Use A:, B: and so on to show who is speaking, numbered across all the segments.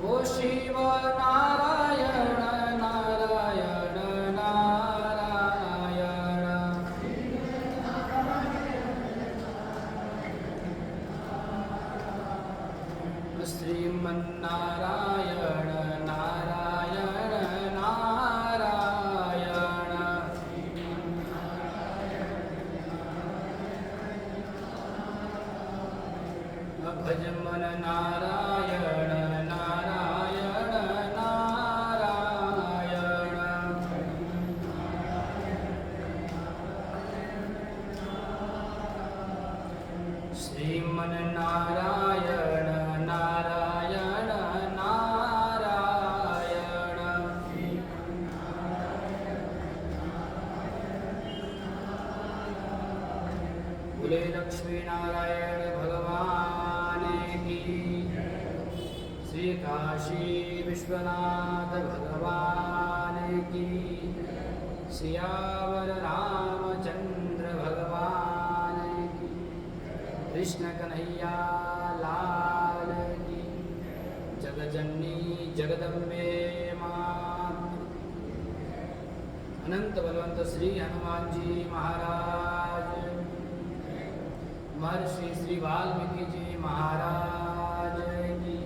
A: ओ शिव नारायण नारायण नारायण श्रीमन्नारायण नारायण नारायण भज मन नारायण नारायण नारायण श्रीमन नारायण नारायण नारायण बोले लक्ष्मी नारायण भगवान की श्री काशी विश्वनाथ भगवान की सियावर रामचंद्र भगवान की कृष्ण कन्हैया लाल की जगजननी जगदम्बे मात अनंत बलवंत श्री हनुमान जी महाराज महर्षि श्री वाल्मीकि जी महाराज की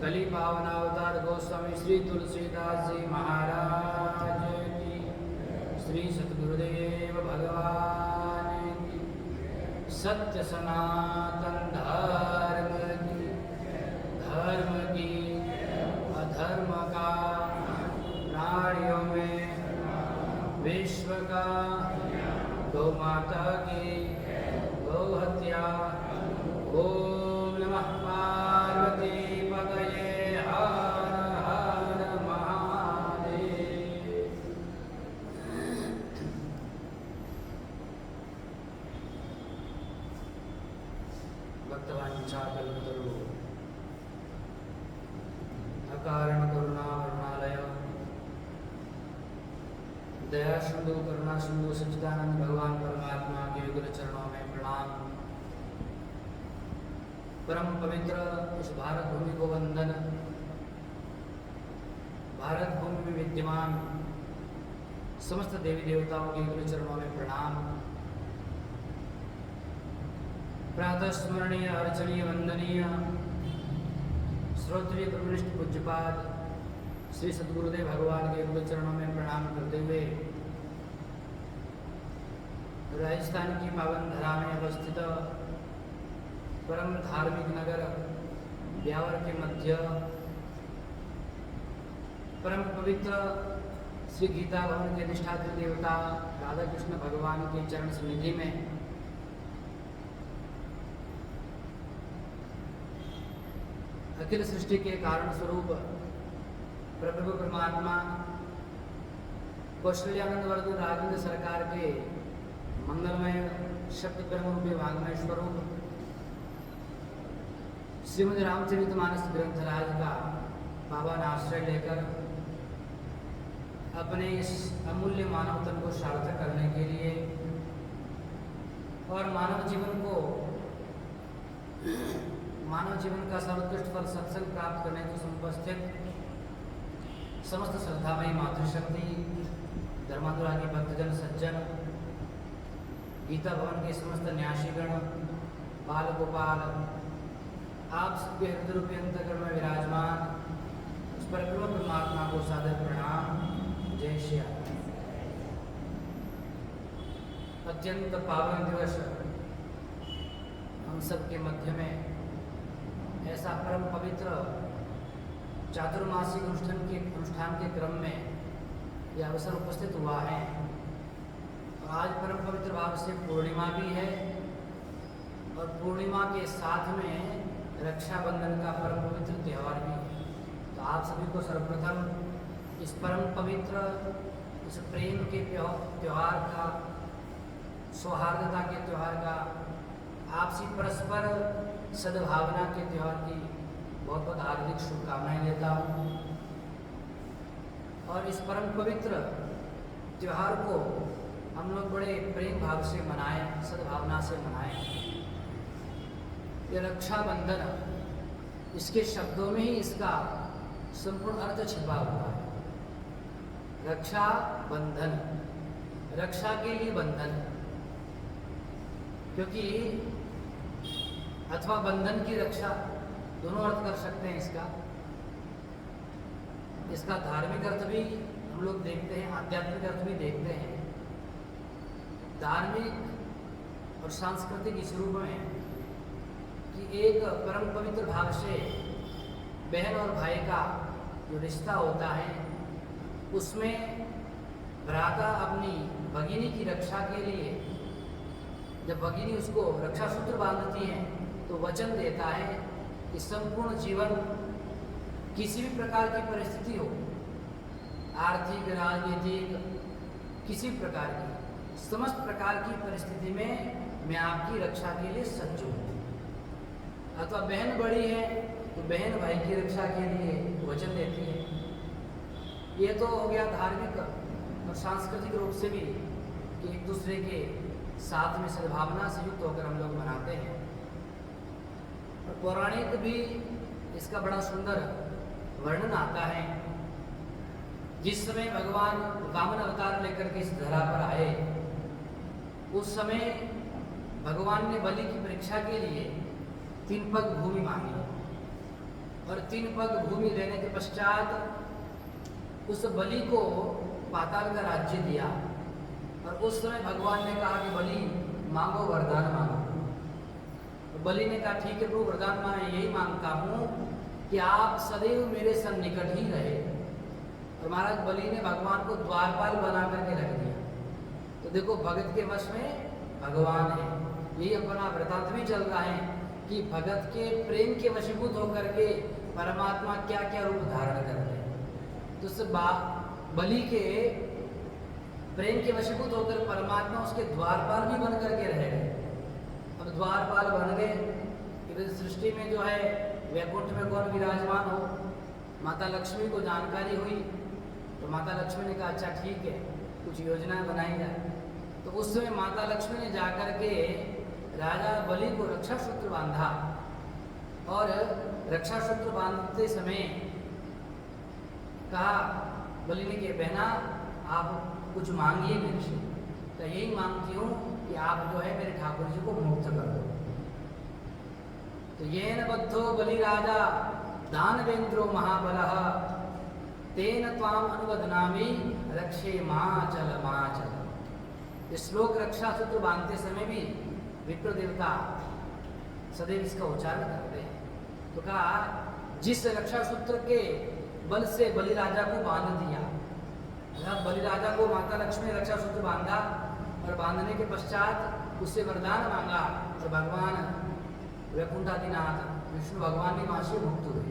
A: कली पावन अवतार गोस्वामी श्री तुलसीदास जी महाराज की श्री सतगुरुदेव भगवान की सत्य सनातन धर्म की अधर्म का प्राणियों में विश्व का गौ माता की गौ हत्या ओम नमः पार्वती पतये हर हर महादेव। भक्तवांछाकल्पतरु अकारण करुणा करुणालय दया सिंधु करुणा सिंधु सच्चिदानंद भगवान परमात्मा के युगल चरणों में प्रणाम। परम पवित्र इस भारत भूमि को वंदन। भारत भूमि में विद्यमान समस्त देवी देवताओं के युगल चरणों में प्रणाम। प्रातः स्मरणीय अर्चनीय वंदनीय श्रोत्रिय ब्रह्मनिष्ठ पूज्यपाद श्री सद्गुरुदेव भगवान के युगल चरणों में प्रणाम करते हुए राजस्थान की पावन धरा में अवस्थित परम धार्मिक नगर ब्यावर के मध्य परम पवित्र श्री गीता भवन के अधिष्ठात्री देवता राधा कृष्ण भगवान के चरण सन्निधि में अखिल सृष्टि के कारण स्वरूप प्रभु परमात्मा कौशल्यानंद वर्धन राजेंद्र सरकार के मंगलमय शब्द ब्रह्म रूपी वांग्मय स्वरूप श्रीमद रामचरितमानस ग्रंथराज का बाबा ने आश्रय लेकर अपने इस अमूल्य मानव तन को सार्थक करने के लिए और मानव जीवन का सर्वोत्कृष्ट फल सत्संग प्राप्त करने को समुपस्थित समस्त श्रद्धामयी मातृशक्ति धर्माधुरा के भक्तजन सज्जन गीता भवन के समस्त न्यासीगण बाल गोपाल आप सबके हृदय रूपी अंतःकरण में विराजमान उस परब्रह्म परमात्मा को सादर प्रणाम। जय श्री राम। अत्यंत पावन दिवस हम सबके मध्य में ऐसा परम पवित्र चातुर्मासिक अनुष्ठान के क्रम में यह अवसर उपस्थित हुआ है। और आज परम पवित्र भाव से पूर्णिमा भी है और पूर्णिमा के साथ में रक्षाबंधन का परम पवित्र त्यौहार भी है। तो आप सभी को सर्वप्रथम इस परम पवित्र इस प्रेम के त्यौहार का सौहार्दता के त्यौहार का आपसी परस्पर सद्भावना के त्यौहार की बहुत बहुत हार्दिक शुभकामनाएं देता हूँ। और इस परम पवित्र त्यौहार को हम लोग बड़े प्रेम भाव से मनाएं, सद्भावना से मनाएं। ये रक्षाबंधन इसके शब्दों में ही इसका संपूर्ण अर्थ छिपा हुआ है। रक्षा बंधन, रक्षा के लिए बंधन, क्योंकि अथवा बंधन की रक्षा, दोनों अर्थ कर सकते हैं इसका। इसका धार्मिक अर्थ भी हम लोग देखते हैं, आध्यात्मिक अर्थ भी देखते हैं। धार्मिक और सांस्कृतिक इस रूप में कि एक परम पवित्र भाव से बहन और भाई का जो रिश्ता होता है, उसमें भ्राता अपनी भगिनी की रक्षा के लिए, जब भगिनी उसको रक्षा सूत्र बांधती है तो वचन देता है कि संपूर्ण जीवन किसी भी प्रकार की परिस्थिति हो, आर्थिक, राजनीतिक, किसी प्रकार की, समस्त प्रकार की परिस्थिति में मैं आपकी रक्षा के लिए सज्ज हूँ। अथवा बहन बड़ी है तो बहन भाई की रक्षा के लिए वचन देती है। ये तो हो गया धार्मिक और सांस्कृतिक रूप से भी कि एक दूसरे के साथ में सद्भावना से युक्त होकर हम लोग मनाते हैं। और पौराणिक भी इसका बड़ा सुंदर वर्णन आता है। जिस समय भगवान वामन अवतार लेकर के इस धरा पर आए, उस समय भगवान ने बलि की परीक्षा के लिए 3 पग भूमि मांगी और 3 पग भूमि लेने के पश्चात उस बलि को पाताल का राज्य दिया। और उस समय भगवान ने कहा कि बलि मांगो, वरदान मांगो। तो बलि ने कहा ठीक है प्रभु, वरदान मैं यही मांगता हूँ कि आप सदैव मेरे सन्निकट ही रहे। और महाराज बलि ने भगवान को द्वारपाल बना करके रख दिया। तो देखो भगत के वश में भगवान है। यही अपना वृतांत भी चल रहा है कि भगत के प्रेम के वशीभूत होकर के परमात्मा क्या क्या रूप धारण करते हैं। तो उस बलि के प्रेम के वशीभूत होकर परमात्मा उसके द्वारपाल भी बन करके रह गए। अब द्वारपाल बन गए कि सृष्टि में जो है वैकुंठ में कौन विराजमान हो, माता लक्ष्मी को जानकारी हुई। तो माता लक्ष्मी ने कहा अच्छा ठीक है, कुछ योजना बनाई जाए। तो उस समय माता लक्ष्मी ने जाकर के राजा बलि को रक्षा सूत्र बांधा। और रक्षा सूत्र बांधते समय कहा, बलि ने कि बहना आप कुछ मांगिए मेरे से। तो यही मांगती हूँ कि आप जो है मेरे ठाकुर जी को मुक्त कर दो। तो येन बद्धो बलि राजा दानवेंद्रो महाबलः तेन त्वाम अनुबदनामि रक्षे माचल माचल। इस श्लोक रक्षा सूत्र बांधते समय भी विप्र देवता सदैव इसका उच्चारण करते हैं। तो कहा जिस रक्षा सूत्र के बल से बलि राजा को बांध दिया, बलि राजा को माता लक्ष्मी ने रक्षा सूत्र बांधा और बांधने के पश्चात उससे वरदान मांगा और भगवान वैकुंठादिनाथ विष्णु भगवान भी वहां से मुक्त हुए।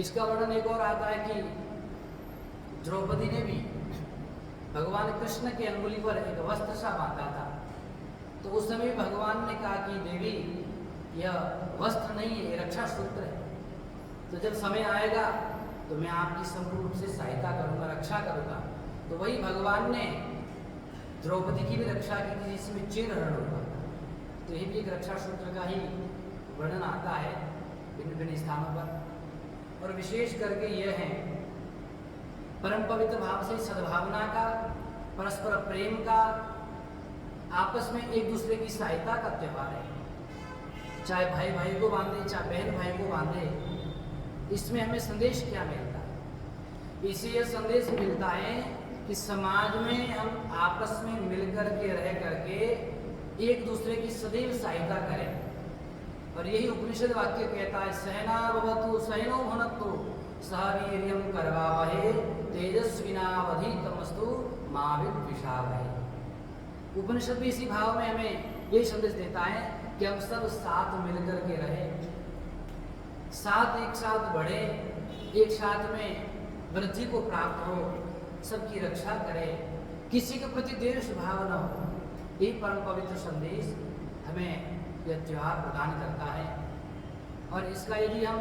A: इसका वर्णन एक और आता है कि द्रौपदी ने भी भगवान कृष्ण के अंगुली पर एक वस्त्र सा बांधा था। तो उस समय भगवान ने कहा कि देवी यह वस्त्र नहीं है, ये रक्षा सूत्र है। तो जब समय आएगा तो मैं आपकी संपूर्ण रूप से सहायता करूंगा, रक्षा करूंगा। तो वही भगवान ने द्रौपदी की भी रक्षा की थी जिसमें चिरहरण हुआ। तो ये भी एक रक्षा सूत्र का ही वर्णन आता है भिन्न भिन्न स्थानों पर। और विशेष करके यह है परम पवित्र भाव से सद्भावना का, परस्पर प्रेम का, आपस में एक दूसरे की सहायता का त्यौहार है। चाहे भाई भाई को बांधे, चाहे बहन भाई को बांधे। इसमें हमें संदेश क्या मिलता है? इससे यह संदेश मिलता है कि समाज में हम आपस में मिलकर के रह करके एक दूसरे की सदैव सहायता करें। और यही उपनिषद वाक्य कहता है, सहना भवतु सहनो भुनक्तु सह वीर्यं करवावहै तेजस्विनावधीतमस्तु मा विद्विषावहै। उपनिषद भी इसी भाव में हमें यही संदेश देता है कि हम सब साथ मिलकर के रहें, साथ एक साथ बढ़े, एक साथ में वृद्धि को प्राप्त हो, सबकी रक्षा करें, किसी के प्रति द्वेष भाव न हो। ये परम पवित्र संदेश हमें यह त्योहार प्रदान करता है। और इसका यदि हम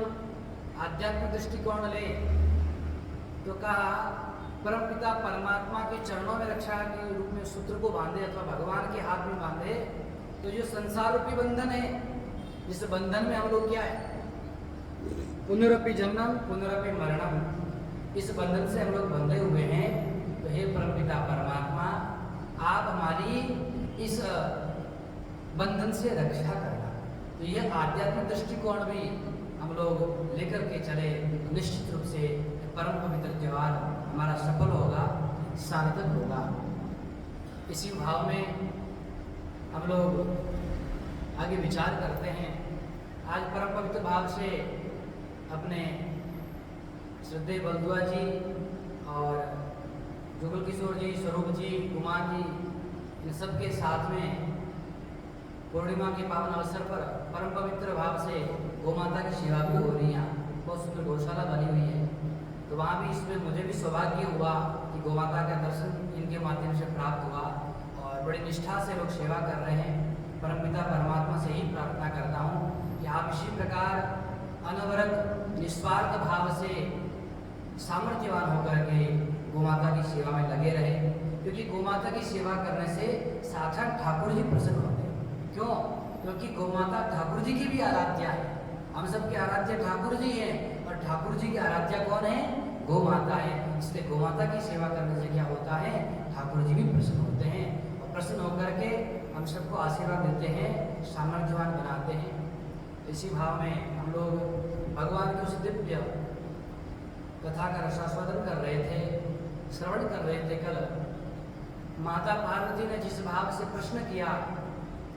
A: आध्यात्मिक दृष्टिकोण लें तो कहा परमपिता परमात्मा के चरणों में रक्षा के रूप में सूत्र को बांधे अथवा भगवान के हाथ में बांधे। तो जो संसार रूपी बंधन है, जिस बंधन में हम लोग क्या है, पुनरपि जन्मम पुनरपि मरणम, इस बंधन से हम लोग बंधे हुए हैं। तो हे परमपिता परमात्मा, आप हमारी इस बंधन से रक्षा करना। तो यह आध्यात्मिक दृष्टिकोण भी हम लोग लेकर के चले तो निश्चित रूप से परम पवित्र त्यौहार हमारा सफल होगा, सार्थक होगा। इसी भाव में हम लोग आगे विचार करते हैं। आज परम पवित्र भाव से अपने श्रद्धेय बलदुआ जी और जुगल किशोर जी, स्वरूप जी, कुमार जी, इन सबके साथ में पूर्णिमा के पावन अवसर पर परम पवित्र भाव से गौमाता की सेवा भी हो रही है। बहुत सुंदर गौशाला बनी हुई है। तो वहाँ भी इसमें मुझे भी सौभाग्य हुआ कि गौमाता का दर्शन इनके माध्यम से प्राप्त हुआ और बड़ी निष्ठा से लोग सेवा कर रहे हैं। परमपिता परमात्मा से ही प्रार्थना करता हूँ कि आप इसी प्रकार अनवरत निस्वार्थ भाव से सामर्थ्यवान होकर के गौमाता की सेवा में लगे रहे, क्योंकि गौमाता की सेवा करने से साक्षात ठाकुर जी प्रसन्न होते हैं। क्यों? क्योंकि गौमाता ठाकुर जी की भी आराध्या है। हम सबके आराध्य ठाकुर जी हैं और ठाकुर जी की आराध्या कौन है? गौमाता है। इसलिए गौमाता की सेवा करने से क्या होता है? ठाकुर जी भी प्रसन्न होते हैं और प्रसन्न होकर के हम सबको आशीर्वाद देते हैं, सामर्थ्यवान बनाते हैं। इसी भाव में हम लोग भगवान की उस दिव्य कथा का रसास्वादन कर रहे थे, श्रवण कर रहे थे। कल माता पार्वती ने जिस भाव से प्रश्न किया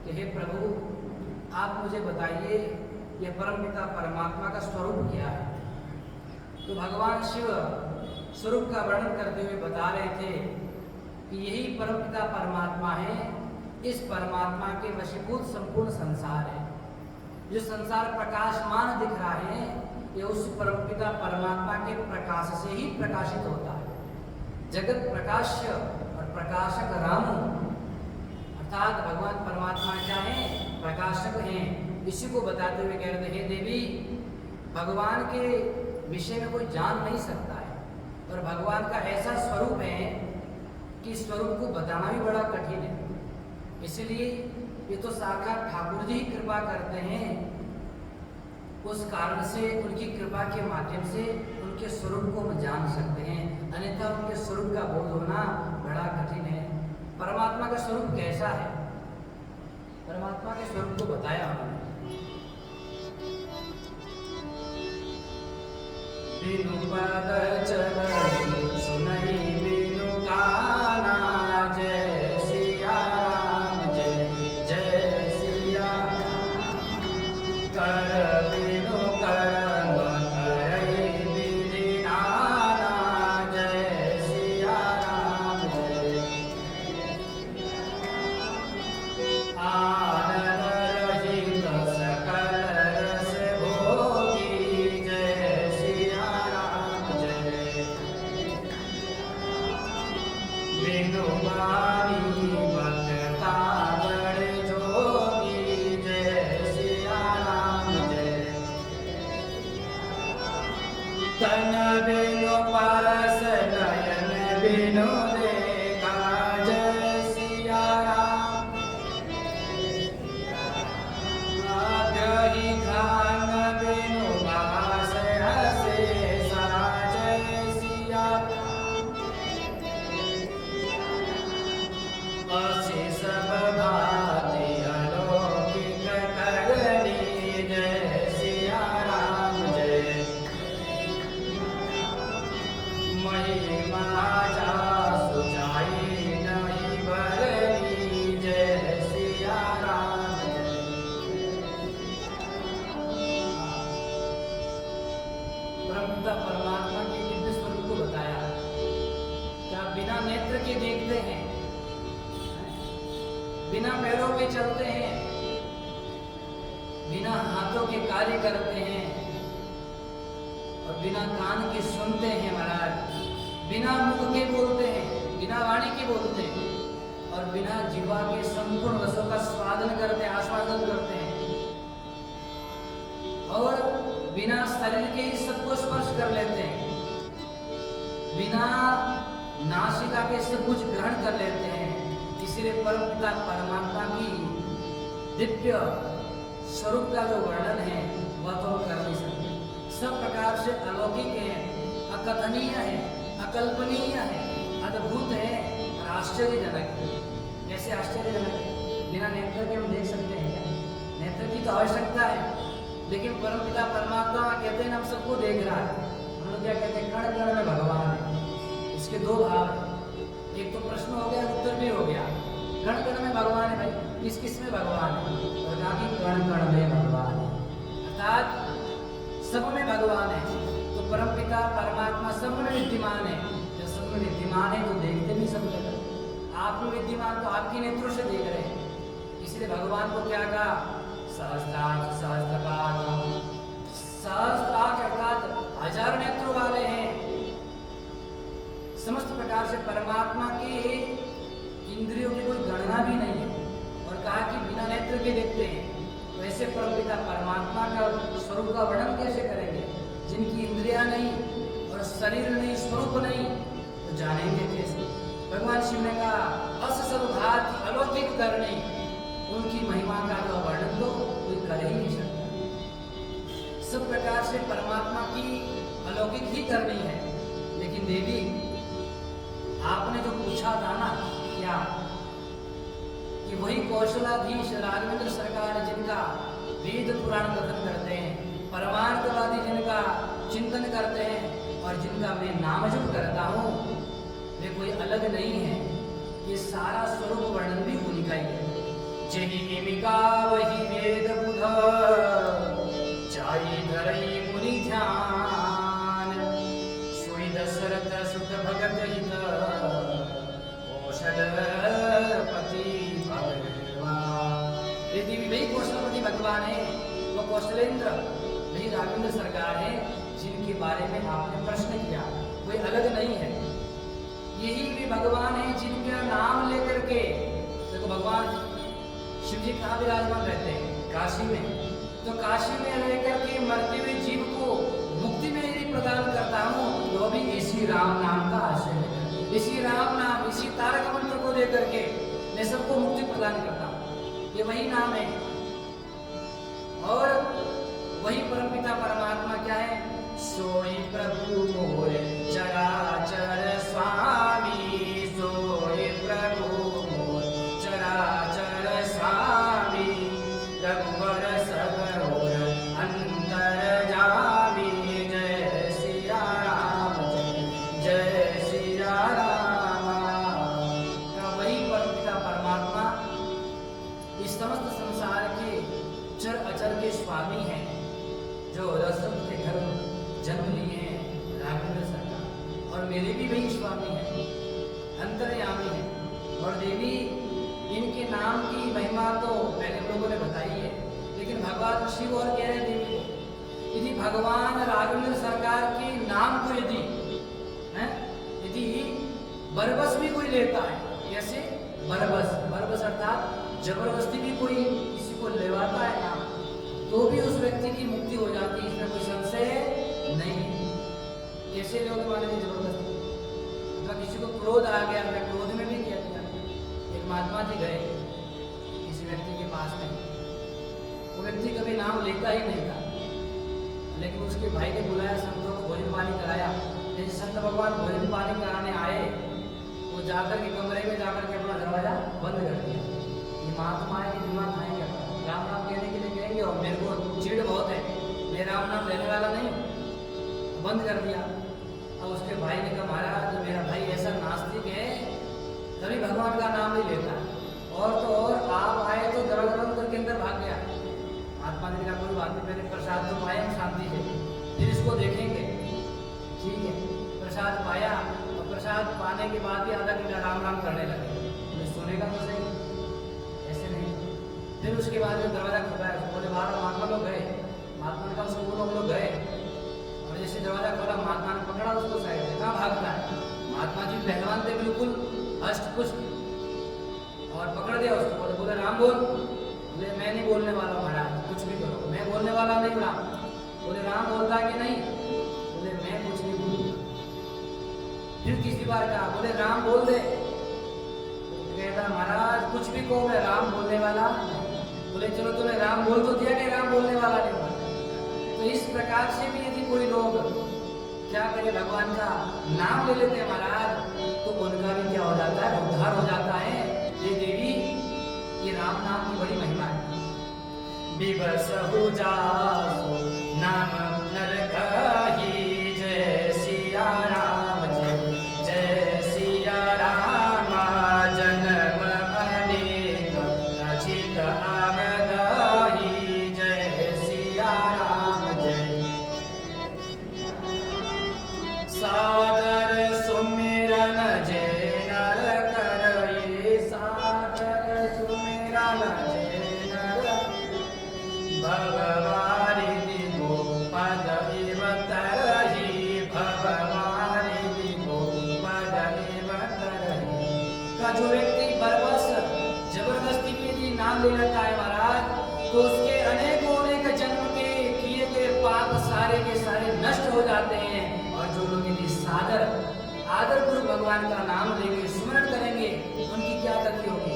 A: कि हे प्रभु, आप मुझे बताइए यह परमपिता परमात्मा का स्वरूप क्या है। तो भगवान शिव स्वरूप का वर्णन करते हुए बता रहे थे कि यही परमपिता परमात्मा है। इस परमात्मा के वशीभूत संपूर्ण संसार है। जो संसार प्रकाशमान दिख रहा है, ये उस परमपिता परमात्मा के प्रकाश से ही प्रकाशित होता है। जगत प्रकाश्य और प्रकाशक रामू, अर्थात भगवान परमात्मा क्या है? प्रकाशक हैं। इसी को बताते हुए कह रहे हैं, हे देवी, भगवान के विषय में कोई जान नहीं सकता है और भगवान का ऐसा स्वरूप है कि स्वरूप को बताना भी बड़ा कठिन है। इसलिए ये तो साक्षात ठाकुर जी ही कृपा करते हैं। उस कारण से उनकी कृपा के माध्यम से उनके स्वरूप को हम जान सकते हैं, अन्यथा उनके स्वरूप का बोध होना बड़ा कठिन है। परमात्मा का स्वरूप कैसा है? परमात्मा के स्वरूप को बताया उन्होंने। बिनु पद चरण सुनई बिनु गाना, जय सिया राम, जय जय सिया कर बिनु करम करई विधि नाना, जय सिया राम, जय आनंद रहित सकल रस भोगी, जय सिया राम, जय बिनु मानी भक्ता बड़ जोगी, जय सिया राम, जय तन बिनु परस नयन बिनु देखा, जय सिया राम, आग्रही खान बिनु भास अशेषा, जय सिया अशेष भाति अलौकिक करनी, जय सिया राम, जय महिमा जासु जाई नहीं बरनी, जय सिया राम, जय परमपिता परमात्मा के दिव्य स्वरूप को बताया। क्या बिना नेत्र के देखते हैं, बिना पैरों के चलते हैं, बिना हाथों के कार्य करते हैं और बिना कान के सुनते हैं महाराज, बिना मुख के बोलते हैं, बिना वाणी के बोलते हैं और बिना जीवा के संपूर्ण रसों का स्वादन करते हैं, आस्वादन करते हैं और बिना शरीर के ही सबको स्पर्श कर लेते हैं, बिना नासिका के सब कुछ ग्रहण कर लेते हैं। इसलिए परमपिता परमात्मा की दिव्य स्वरूप का जो वर्णन है वह तो हम कर नहीं सकते। प्रकार से अलौकिक है, अकथनीय है, अकल्पनीय है, अद्भुत है और आश्चर्यजनक है। कैसे आश्चर्यजनक है? बिना नेत्र के हम देख सकते हैं क्या? नेत्र की तो आवश्यकता है, लेकिन परमपिता परमात्मा कहते हैं हम सबको देख रहा है। हम लोग क्या कहते हैं? कण कण में भगवान है। इसके दो भाव हैं, एक तो प्रश्न हो गया, उत्तर भी हो गया। कण कण में भगवान है भाई, किस किस में भगवान है? और कहा कि कण कण में भगवान है, अर्थात सब में भगवान है। तो परमपिता परमात्मा सब में विद्यमान है। जब सब में विद्यमान है तो देखते भी सब जगह। आप में विद्यमान तो आपकी नेत्रों से देख रहे हैं, इसलिए भगवान को क्या कहा? सहस्त्राक्ष सहस्त्रपाद। सहस्त्राक्ष अर्थात हजार नेत्रों वाले हैं। समस्त प्रकार से परमात्मा के इंद्रियों की कोई गणना भी नहीं है। और कहा कि बिना नेत्र के देखते हैं। तो ऐसे परमपिता परमात्मा का स्वरूप का वर्णन कैसे करेंगे? जिनकी इंद्रियां नहीं और शरीर नहीं, स्वरूप नहीं, तो जानेंगे कैसे? भगवान शिव ने कहा अस सर्वघात अलौकिक करने, उनकी महिमा का जो वर्णन तो कोई कर ही नहीं सकता। सब प्रकार से परमात्मा की अलौकिक ही करनी है। लेकिन देवी, आपने जो पूछा था ना, क्या कि वही कौशलाधीश राघवेंद्र सरकार जिनका वेद पुराण कथन करते हैं, परमार्थवादी जिनका चिंतन करते हैं और जिनका मैं नाम जप करता हूँ, वे कोई अलग नहीं है। ये सारा स्वरूप वर्णन भी उन्हीं का ही है। जही निमिका वही वेद बुध, चाई धरई मुनि ध्यान, सोई दशरथ सुत भगत हित, कौशलपति भगवान। यदि वही कौशलपति भगवान है, वो कौशलेंद्र वही राघवेंद्र सरकार है जिनके बारे में आपने प्रश्न किया, कोई अलग नहीं है। यही भी भगवान है जिनका नाम लेकर के, देखो भगवान शिव जी कहाँ विराजमान रहते हैं? काशी में। तो काशी में रहकर के मरते हुए जीव को मुक्ति में यदि प्रदान करता हूँ, तो भी इसी राम नाम का आश्रय लेकर, इसी राम नाम, इसी तारक मंत्र को लेकर के मैं सबको मुक्ति प्रदान करता हूँ। ये वही नाम है। और वही परमपिता परमात्मा क्या है? सोई प्रभु मोर चराचर स्वामी, सोई प्रभु मोर चराचर स्वामी, रघुवर सब ओर अंतर्यामी। जय सिया राम, जय सिया राम। वही परमपिता परमात्मा इस समस्त संसार के चर अचर के स्वामी हैं, जो दशरथ के घर जन्म लिए हैं राघवेंद्र सरकार, और मेरे भी वही स्वामी हैं, अंतर्यामी हैं। और देवी, इनके नाम की महिमा तो पहले हम लोगों ने बताई है, लेकिन भगवान शिव और कह रहे देवी को, यदि भगवान राघवेंद्र सरकार के नाम को यदि बरबस भी कोई लेता है, कैसे? बरबस अर्थात जबरदस्ती भी कोई किसी को लेवाता है नाम, तो भी उस व्यक्ति की मुक्ति हो जाती है, इसमें कोई संशय नहीं। कैसे लोग माने जबरदस्ती? तो किसी को क्रोध आ गया, मैं क्रोध में भी किया दिया। एक महात्मा जी गए किसी व्यक्ति के पास में, वो व्यक्ति कभी नाम लेता ही नहीं था, लेकिन उसके भाई ने बुलाया, संतों को भोजन पानी कराया। जैसे संत भगवान भोजन पानी कराने आए, वो जाकर के कमरे में जाकर के अपना दरवाजा बंद कर दिया। ये महात्मा है कि दिमाग खाएंगे, राम नाम कहने के लिए कहेंगे और मेरे को चिड़ बहुत है, मैं राम नाम लेने वाला नहीं, बंद कर दिया। अब उसके भाई ने कहा महाराज मेरा भाई ऐसा नास्तिक है, कभी भगवान का नाम नहीं लेता, और तो और आप आए तो दरवाजा बंद करके अंदर भाग गया। महात्मा ने कहा कोई बात नहीं, पहले प्रसाद तो पाए हम शांति से, फिर इसको देखेंगे। ठीक है, प्रसाद पाया और प्रसाद पाने के बाद भी आधा घंटा राम राम करने लगे। सुनेगा तो सही, ऐसे नहीं। फिर उसके बाद में दरवाजा खुला, बोले बाहर महात्मा लोग गए, महात्मा ने कहा उसको बोलो हम लोग गए। और जैसे दरवाजा खोला, महात्मा ने पकड़ा उसको साइड से, कहाँ भागता है? महात्मा जी पहलवान थे बिल्कुल हष्ट पुष्ट, और पकड़ दिया उसको, बोले राम बोल। बोले मैं नहीं बोलने वाला महाराज, कुछ भी करो, मैं बोलने वाला नहीं राम। बोले राम बोलता है कि नहीं? बोले मैं कुछ नहीं बोलूँगा। फिर तीसरी बार कहा, बोले राम बोल दे। कहता महाराज कुछ भी कहो, मैं राम बोलने वाला। बोले चलो तुम्हें राम बोल तो दिया कि राम बोलने वाला नहीं हुआ। तो इस प्रकार से भी यदि कोई लोग क्या करे, भगवान का नाम ले लेते हैं महाराज, तो उनका भी क्या हो जाता है, उद्धार हो जाता है। ये देवी, ये राम नाम की बड़ी महिमा है। विवश हो जासु नाम नर कही, जय सिया राम जय जय सिया राम, जन्म अनेक रचित अवधाई, जय सिया राम जय। सादर सुमिरन जय नर करई, सादर सुमिरन जय नर, भगवारी दिगो पद इव तरहि, भगवारी दिगो पद इव तरहि। का जो व्यक्ति बरबस जबरदस्ती के लिए नाम ले लेता है महाराज, तो उसके अनेकों अनेक जन्म के किए गए पाप सारे के सारे नष्ट हो जाते हैं। और जो लोग यदि सादर आदर पूर्वक भगवान का नाम लेंगे, स्मरण करेंगे, उनकी क्या गति होगी?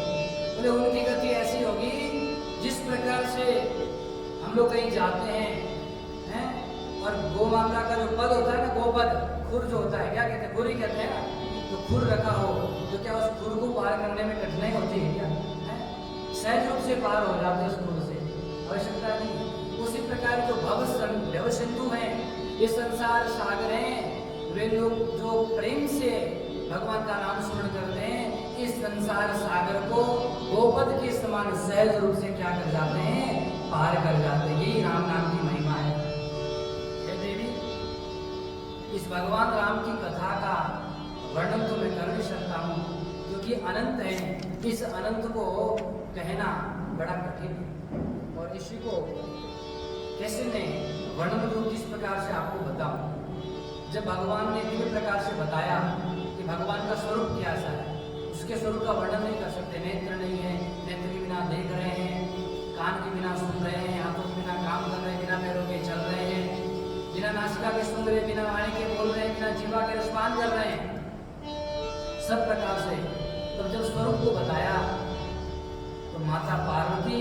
A: बोले उनकी गति ऐसी होगी जिस प्रकार से हम लोग कहीं जाते हैं और गौ माता का जो पद होता है ना, गोपद, खुर जो होता है, क्या कहते हैं, खुरी कहते हैं ना, तो खुर रखा हो तो क्या उस खुर को पार करने में कठिनाई होती है क्या? सहज रूप से पार हो जाते हैं उस खुर से, आवश्यकता नहीं। उसी प्रकार जो भव सिंधु हैं, ये संसार सागर हैं, वे लोग जो प्रेम से भगवान का नाम स्मरण करते हैं, इस संसार सागर को गोपद के समान सहज रूप से क्या कर जाते हैं, पार कर जाते हैं। यही राम नाम की महिमा है। हे देवी, इस भगवान राम की कथा का वर्णन तो मैं कर नहीं सकता हूँ, क्योंकि अनंत है। इस अनंत को कहना बड़ा कठिन है, और इसी को कैसे मैं वर्णन करूँ, किस प्रकार से आपको बताऊं। जब भगवान ने दिव्य प्रकार से बताया कि भगवान का स्वरूप कैसा है, उसके स्वरूप का वर्णन नहीं कर सकते। नेत्र नहीं है, नेत्र के बिना देख रहे हैं, कान के बिना सुन रहे हैं, हाथों के बिना काम कर रहे हैं, बिना पैरों के चल रहे हैं, बिना नासिका के सुन रहे हैं, बिना वाणी के बोल रहे हैं, बिना जीवा के रसपान कर रहे हैं, सब प्रकार से। तब जब स्वरूप को बताया तो माता पार्वती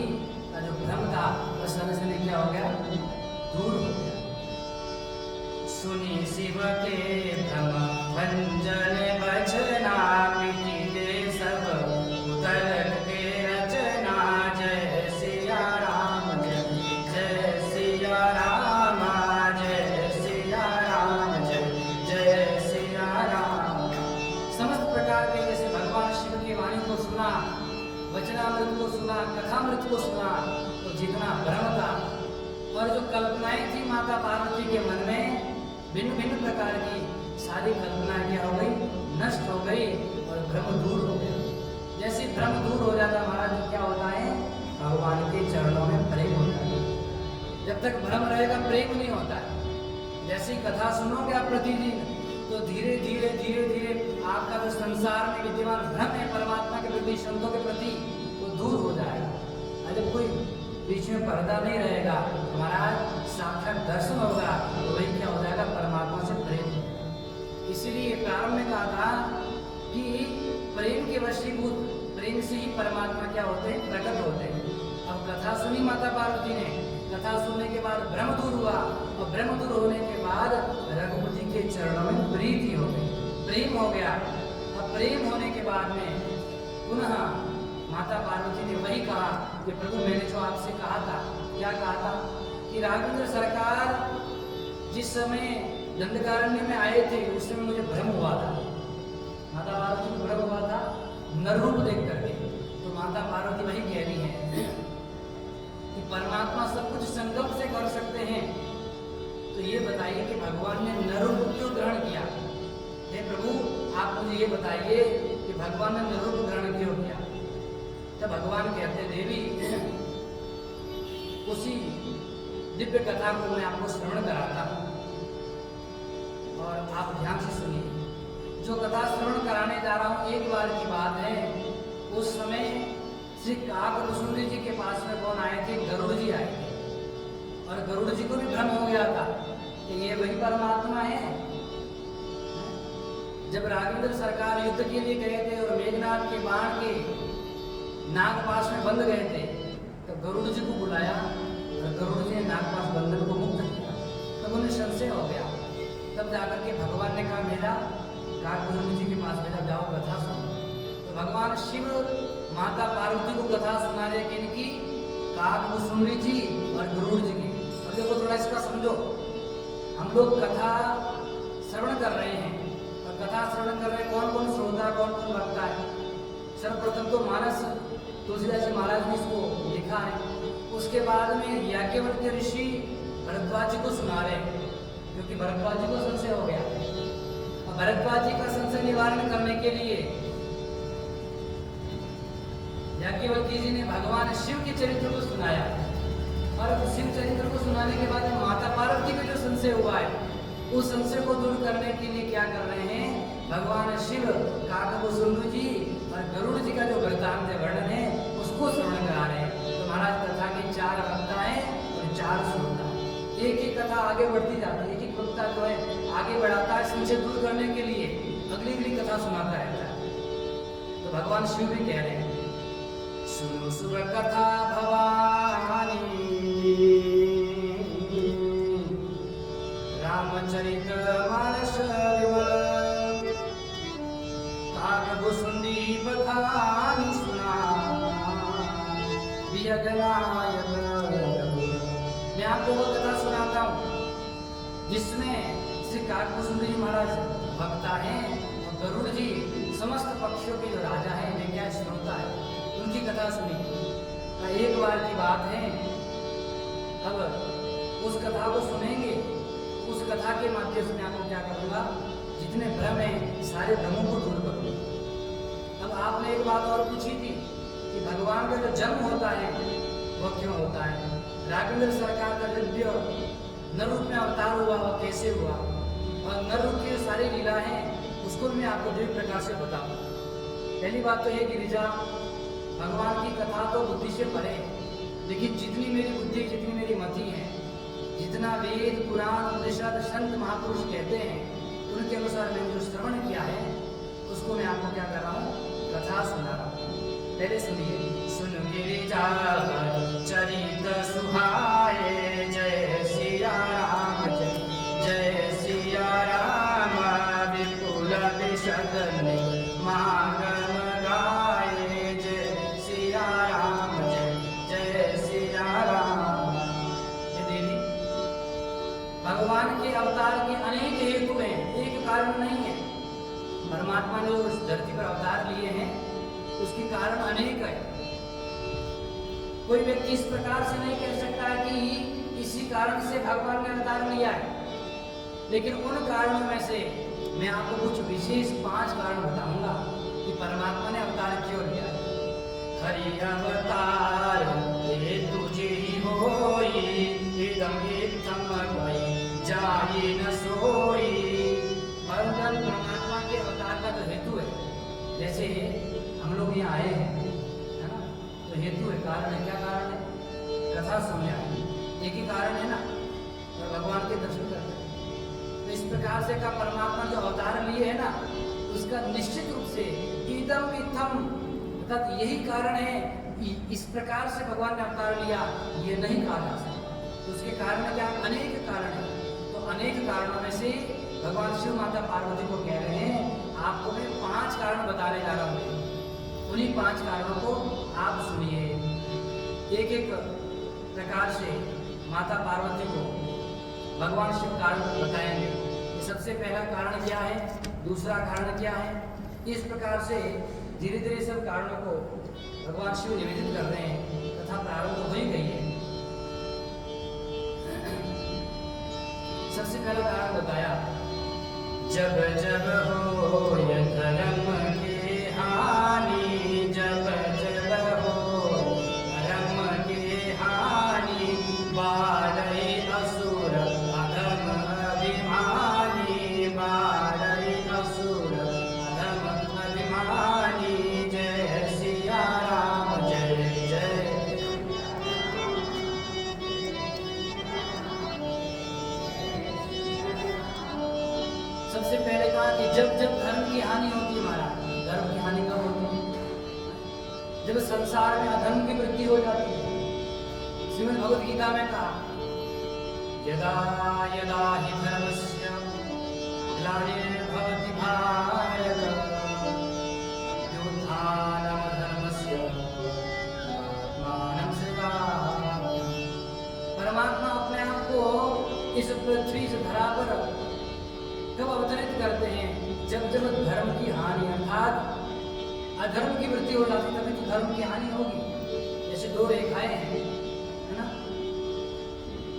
A: का जो भ्रम था वह समय से क्या हो गया, दूर हो गया। सुनी शिव के भ्रम भंजन बचना, मिटी दे सब उतर के रचना, जय सिया राम जय जय सिया राम, जय सिया राम जय जय सिया राम। समस्त प्रकार के जैसे भगवान शिव की वाणी को सुना, वचनामृत को सुना, कथामृत को सुना, तो जितना भ्रम था और जो कल्पनाएं थी माता पार्वती के मन में, भिन्न भिन्न प्रकार की सारी कल्पनाएं क्या हो गई, नष्ट हो गई, और भ्रम दूर हो गया। जैसे भ्रम दूर हो जाता महाराज, क्या होता है, भगवान के चरणों में प्रेम होता है। जब तक भ्रम रहेगा प्रेम नहीं होता है। जैसी कथा सुनोगे आप प्रतिदिन, तो धीरे धीरे धीरे धीरे आपका जो संसार में विद्यमान भ्रम है परमात्मा के प्रति, संतों के प्रति, वो दूर हो जाएगा। जब कोई बीच में पर्दा नहीं रहेगा, महाराज साक्षात दर्शन होगा, तो वही क्या हो जाएगा, परमात्मा से प्रेम। इसीलिए प्रारंभ में कहा था कि प्रेम के वशीभूत, प्रेम से ही परमात्मा क्या होते हैं, प्रकट होते हैं। अब कथा सुनी माता पार्वती ने, कथा सुनने के बाद भ्रम दूर हुआ, और भ्रम दूर होने के बाद रघुवर जी के चरणों में प्रीति हो गई, प्रेम हो गया। अब प्रेम होने के बाद में पुनः माता पार्वती ने वही कहा कि प्रभु मैंने जो आपसे कहा था, क्या कहा था, कि राघवेंद्र सरकार जिस समय दंडकारण्य में आए थे उस समय मुझे भ्रम हुआ था। माता पार्वती को भ्रम हुआ था नर रूप देख करके। तो माता पार्वती वही कह रही है कि परमात्मा सब कुछ संकल्प से कर सकते हैं, तो ये बताइए कि भगवान ने नर रूप क्यों ग्रहण किया। हे प्रभु आप मुझे ये बताइए कि भगवान ने नर रूप ग्रहण क्यों किया। तब भगवान कहते देवी, उसी दिव्य कथा को मैं आपको श्रवण कराता हूँ, और आप ध्यान से सुनिए। जो कथा श्रवण कराने जा रहा हूँ, एक बार की बात है, उस समय श्री काकभूषुंडी जी के पास में कौन आए थे, गरुड़ जी आए थे, और गरुड़ जी को भी भ्रम हो गया था कि ये वही परमात्मा है। जब राघवेंद्र सरकार युद्ध के लिए गए थे और मेघनाथ के बाण के नागपाश में बंध गए थे, तो गरुड़ जी को बुलाया, और गरुड़ जी ने नागपाश बंधन को मुक्त किया। जाकर के भगवान ने कहा भेजा, काकभूषुंड जी के पास भेजा, जाओ कथा सुनो। तो भगवान शिव माता पार्वती को कथा सुनाने के इनकी काकभूषुंड जी और गरुड़ जी की। और देखो थोड़ा इसका समझो, हम लोग कथा श्रवण कर रहे हैं, और कथा श्रवण कर रहे हैं कौन कौन श्रोता कौन कौन वक्ता है। सर्वप्रथम तो मानस तुलसीदास जी महाराज ने इसको लिखा है, उसके बाद में याज्ञवल्क्य ऋषि भरद्वाज जी को सुना रहे हैं, क्योंकि भरद्वाज जी को संशय हो गया। और भरद्वाज जी का संशय निवारण करने के लिए याज्ञवल्क्य जी ने भगवान शिव के चरित्र को सुनाया, और शिव चरित्र को सुनाने के बाद माता पार्वती का जो संशय हुआ है, उस संशय को दूर करने के लिए क्या कर रहे हैं, भगवान शिव काकभूषुंड जी और गरुड़ जी का जो वृत्तांत वर्णन है उसको श्रवण करा रहे हैं। तो महाराज कथा के 4 वक्ता हैं और 4 श्रोता। एक ही कथा आगे बढ़ती जाती है, एक एक वक्ता जो है आगे बढ़ाता है संशय दूर करने के लिए, अगली अगली कथा सुनाता रहता है। तो भगवान शिव भी कह रहे हैं, सुनो सुर कथा भवानी रामचरित मानस विमल, काकभूषुंडी बखानी सुना वियगनायक। मैं आपको वो कथा सुनाता हूँ जिसमें श्री काकभूषुंड जी महाराज वक्ता हैं और गरुड़ जी समस्त पक्षियों के जो राजा हैं, वे क्या श्रोता है, उनकी कथा सुनी। एक बार की बात है, अब उस कथा को सुनेंगे, उस कथा के माध्यम से मैं आपको क्या करूँगा, जितने भ्रम हैं सारे भ्रमों को दूर करूँगा। अब आपने एक बात और पूछी थी कि भगवान का जो जन्म होता है वह क्यों होता है, राघवेंद्र सरकार का जब नर रूप में अवतार हुआ वह कैसे हुआ, और नर रूप की जो सारी लीला है उसको भी मैं आपको दिव्य प्रकार से बताऊँ। पहली बात तो ये गिरिजा, भगवान की कथा तो बुद्धि से परे, लेकिन जितनी मेरी बुद्धि जितनी मेरी मति है, जितना वेद पुराण उपनिषद संत महापुरुष कहते हैं उनके अनुसार मैंने जो श्रवण किया है उसको मैं आपको क्या कर रहा हूँ, कथा सुना रहा हूँ। पहले सुनिए। सुन गिरिजा चरित सुहाए, जय सिया राम जय सिया राम, विपुल विशद मागम गाए, जय सिया राम जय सिया राम। देवी भगवान के अवतार के अनेक हेतु हैं, एक कारण नहीं है। परमात्मा ने उस धरती पर अवतार लिए हैं उसके कारण अनेक है। कोई व्यक्ति इस प्रकार से नहीं कह सकता है कि इसी कारण से भगवान ने अवतार लिया है, लेकिन उन कारणों में से मैं आपको कुछ विशेष 5 कारण बताऊंगा कि परमात्मा ने अवतार क्यों लिया है। हरि अवतार ये तुझे ही होई, इदम इत्थम गई जाई न सोई। परमात्मा के अवतार का जो हेतु है, जैसे हम लोग यहाँ आए हैं, है ना, तो हेतु है, कारण है। क्या कारण है? कथा सुनने आए, एक ही कारण है ना, और भगवान के दर्शन करते हैं। तो इस प्रकार से का परमात्मा जो अवतार लिए है ना, उसका निश्चित रूप से इदम इत्थम अर्थात यही कारण है, इस प्रकार से भगवान ने अवतार लिया, ये नहीं कहा जा सकता। तो उसके कारण क्या? अनेक कारण है। तो अनेक कारणों में से भगवान शिव माता पार्वती को कह रहे हैं, आपको मैं 5 कारण बताने जा रहा हूँ, उन्हीं 5 कारणों को आप सुनिए। एक एक प्रकार से माता पार्वती को भगवान शिव कारण बताएंगे। सबसे पहला कारण क्या है, दूसरा कारण क्या है, इस प्रकार से धीरे धीरे सब कारणों को भगवान शिव निवेदित कर रहे हैं। कथा प्रारंभ हो ही गई है। सबसे पहला कारण बताया, जब जब हो धर्म की हानि, जब जब हो धर्म की हानि, बाढ़ई असुर अधम अभिमानी, बाढ़ई असुर अधम अभिमानी, जय सिया राम जय जय। सबसे पहले कहा कि जब जब धर्म की हानि होती है, महाराज धर्म की हानि कब होती है? जब संसार में अधर्म की वृद्धि हो जाती है। श्रीमद् भगवद गीता में कहा, यदा यदा हि धर्मस्य ग्लानिर्भवति भारत अभ्युत्थानमधर्मस्य आत्मानं सृजाम्यहम्। परमात्मा अपने आप को इस पृथ्वी इस धरा पर कब अवतरित करते हैं? जब जब धर्म की हानि अर्थात अधर्म की वृद्धि हो जाती तभी तो धर्म की हानि होगी। जैसे दो रेखाएं हैं, है ना,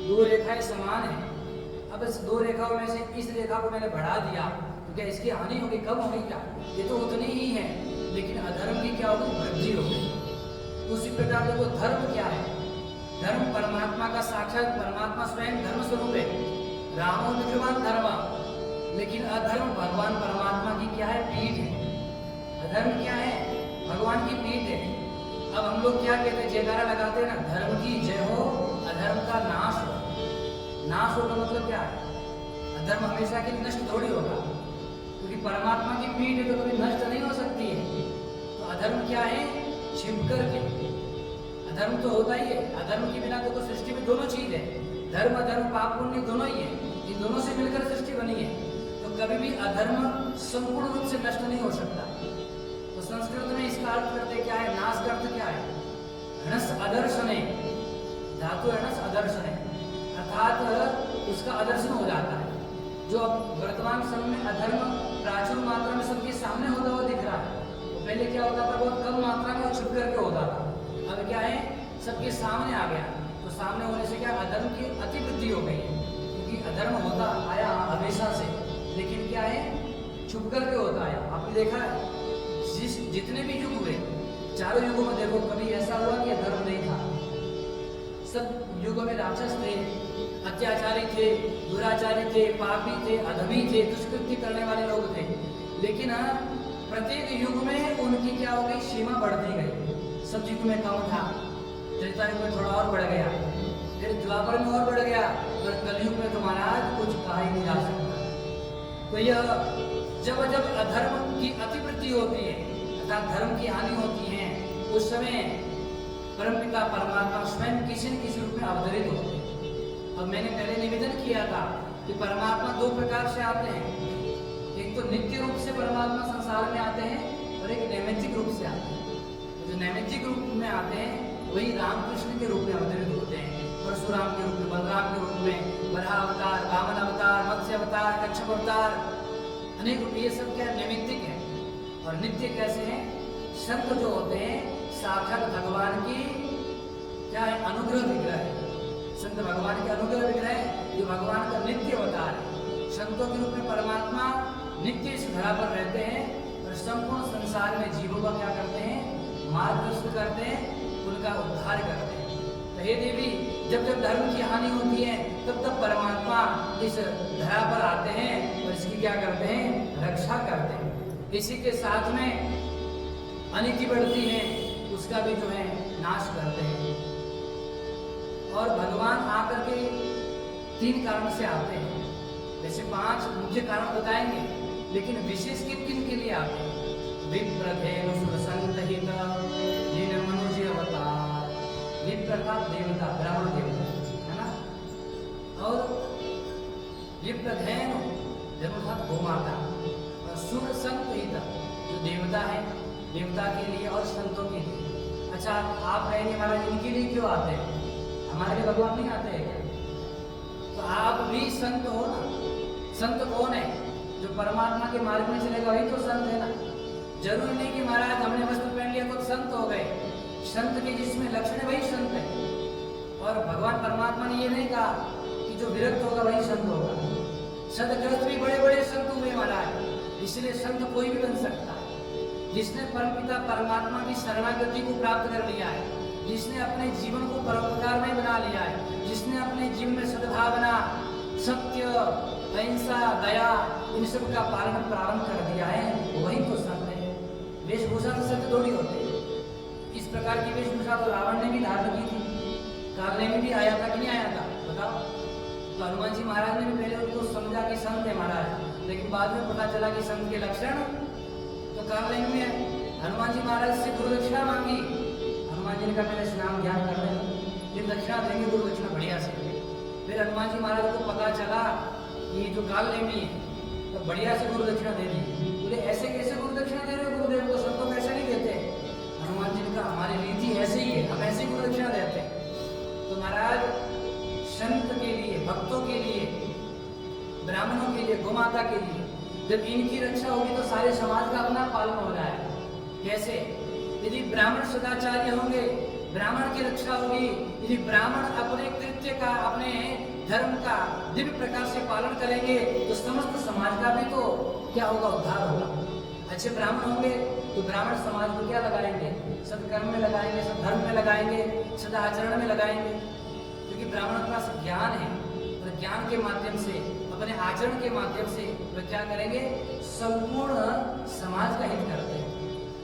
A: दो रेखाएं समान है। अब इस दो रेखाओं में से इस रेखा को मैंने बढ़ा दिया तो क्या इसकी हानि होगी? कम होगी क्या? ये तो उतनी ही है, लेकिन अधर्म की क्या होगी? वृद्धि होगी। उसी प्रकार देखो धर्म क्या है? धर्म परमात्मा का साक्षात, परमात्मा स्वयं धर्म स्वरूप है। रामो विग्रहवान धर्म, लेकिन अधर्म भगवान परमात्मा की क्या है? पीठ है। अधर्म क्या है? भगवान की पीठ है। अब हम लोग क्या कहते हैं? जयकारा लगाते हैं ना, धर्म की जय हो, अधर्म का नाश हो। नाश हो का मतलब क्या है? अधर्म हमेशा के लिए नष्ट थोड़ी होगा, क्योंकि परमात्मा की पीठ है तो कभी नष्ट नहीं हो सकती है। तो अधर्म क्या है? छिप करके अधर्म तो होता ही है। अधर्म के बिना देखो सृष्टि में दोनों चीज है, धर्म अधर्म पाप पुण्य दोनों ही है। इन दोनों से मिलकर सृष्टि बनी है, तो कभी भी अधर्म संपूर्ण रूप से नष्ट नहीं हो सकता। तो संस्कृत में इसका अर्थ करते क्या है? नाश का अर्थ क्या है? णस अदर्शने, धातु है णस अदर्शने, अर्थात उसका अदर्शन हो जाता है। जो अब वर्तमान समय में अधर्म प्राचुर मात्रा में सबके सामने होता हुआ दिख रहा है, तो पहले क्या होता था? बहुत कम मात्रा में छुप करके होता था। अब क्या है? सबके सामने आ गया। तो सामने होने से क्या? अधर्म की अतिवृद्धि हो गई है, क्योंकि अधर्म होता आया हमेशा से, लेकिन क्या है? छुप करके होता है। आपने देखा है जितने भी युग हुए, चारों युगों में देखो कभी ऐसा हुआ कि धर्म नहीं था। सब युगों में राक्षस थे, अत्याचारी थे, दुराचारी थे, पापी थे, अधमी थे, दुष्कृत्य करने वाले लोग थे। लेकिन प्रत्येक युग में उनकी क्या हो गई? सीमा बढ़ती गई। सतयुग में कम था, त्रेता युग में थोड़ा और बढ़ गया, फिर द्वापर में और बढ़ गया, और कलयुग में तो महाराज कुछ कहा ही नहीं जा सकता। तो यह जब जब अधर्म की अतिवृद्धि होती है अर्थात धर्म की हानि होती है, उस समय परमपिता परमात्मा स्वयं किसी न किसी रूप में अवतरित होते हैं। अब मैंने पहले निवेदन किया था कि परमात्मा दो प्रकार से आते हैं। एक तो नित्य रूप से परमात्मा संसार में आते हैं, और एक नैमित्तिक रूप से आते हैं। जो नैमित्तिक रूप में आते हैं वही रामकृष्ण के रूप में अवतरित होते हैं, परशुराम के रूप में, बलराम के रूप में, वराह अवतार, वामन अवतार, मत्स्य अवतार, कच्छप अवतार, अनेक रूप। ये सब क्या नैमित्तिक है। और नित्य कैसे हैं? संत जो होते हैं साक्षात भगवान की क्या है? अनुग्रह विग्रह है। संत भगवान के अनुग्रह विग्रह है, जो भगवान का नित्य अवतार है। संतों के रूप में परमात्मा नित्य इस धरा पर रहते हैं और संपूर्ण संसार में जीवों का क्या करते हैं? मार्गदर्शन करते हैं, उनका उद्धार करते हैं। तो हे देवी, जब जब धर्म की हानि होती है तब तब परमात्मा इस धरा पर आते हैं और इसकी क्या करते हैं? रक्षा करते हैं। इसी के साथ में अनिति बढ़ती है, उसका भी जो है नाश करते हैं। और भगवान आकर के तीन कारण से आते हैं। वैसे 5 मुख्य कारण बताएंगे, लेकिन विशेष किन किन के लिए आते हैं? विप्रधेनु सुरसंतहित जिन मनुष्य अवतार। विप्र अर्थात देवता, ब्राह्मण देवता, है ना। और विप्रधेनु अर्थात गोमाता, और सुर संतहित जो देवता है, देवता के लिए और संतों के लिए। अच्छा, आप कहेंगे महाराज इनके लिए क्यों आते हैं? हमारे लिए भगवान नहीं आते हैं क्या? तो आप भी संत हो ना। संत कौन है? जो परमात्मा के मार्ग में चलेगा वही तो संत है ना। जरूरी नहीं कि महाराज हमने वस्त्र पहन लिया तो संत हो गए। संत के जिसमें लक्षण है वही संत है। और भगवान परमात्मा ने ये नहीं कहा कि जो विरक्त होगा वही संत होगा। सदग्रस्त भी बड़े बड़े संत हुए महाराज, इसलिए संत कोई भी बन सकता है। जिसने परमपिता परमात्मा की शरणागति को प्राप्त कर लिया है, जिसने अपने जीवन को परोपकार में बना लिया है, जिसने अपने जीवन में सद्भावना, सत्य, अहिंसा, दया, इन सब का पालन प्रारंभ कर दिया है, वही तो संत है। वेशभूषा तो सत्य थोड़ी होते। इस प्रकार की वेशभूषा तो रावण ने भी धारण की थी, कालने में भी आया था कि नहीं आया था? बताओ। तो हनुमान जी महाराज ने भी पहले उनको समझा कि संत है महाराज, लेकिन बाद में पता चला कि संत के लक्षण। तो कालने में हनुमान जी महाराज से गुरु दक्षिणा मांगी। हनुमान जी ने कहा पहले स्नान ध्यान कर लेना, फिर दक्षिणा देंगे, गुरु दक्षिणा बढ़िया से। फिर हनुमान जी महाराज को पता चला कि जो काल नेमी है, तो तो बढ़िया से गुरु दक्षिणा दे दी। बोले ऐसे कैसे गुरु दक्षिणा दे रहे हो गुरुदेव को, संतों को ऐसा नहीं देते। हनुमान जी ने कहा हमारी रीति ऐसे ही है, हम ऐसे ही गुरु दक्षिणा देते हैं। तो महाराज संत के लिए, भक्तों के लिए, ब्राह्मणों के लिए, गोमाता के लिए जब इनकी रक्षा होगी तो सारे समाज का अपना पालन हो रहा है। कैसे? यदि ब्राह्मण सदाचारी होंगे, ब्राह्मण की रक्षा होगी, यदि ब्राह्मण अपने कृत्य का, अपने धर्म का दिव्य प्रकार से पालन करेंगे तो समस्त समाज का भी तो क्या होगा, उद्धार होगा। अच्छे ब्राह्मण होंगे तो ब्राह्मण समाज को क्या लगाएंगे, सत्कर्म में लगाएंगे, सद्धर्म में लगाएंगे, सदाचरण में लगाएंगे, क्योंकि ब्राह्मण के पास ज्ञान है और ज्ञान के माध्यम से, अपने आचरण के माध्यम से वे क्या करेंगे, संपूर्ण समाज का हित करते हैं।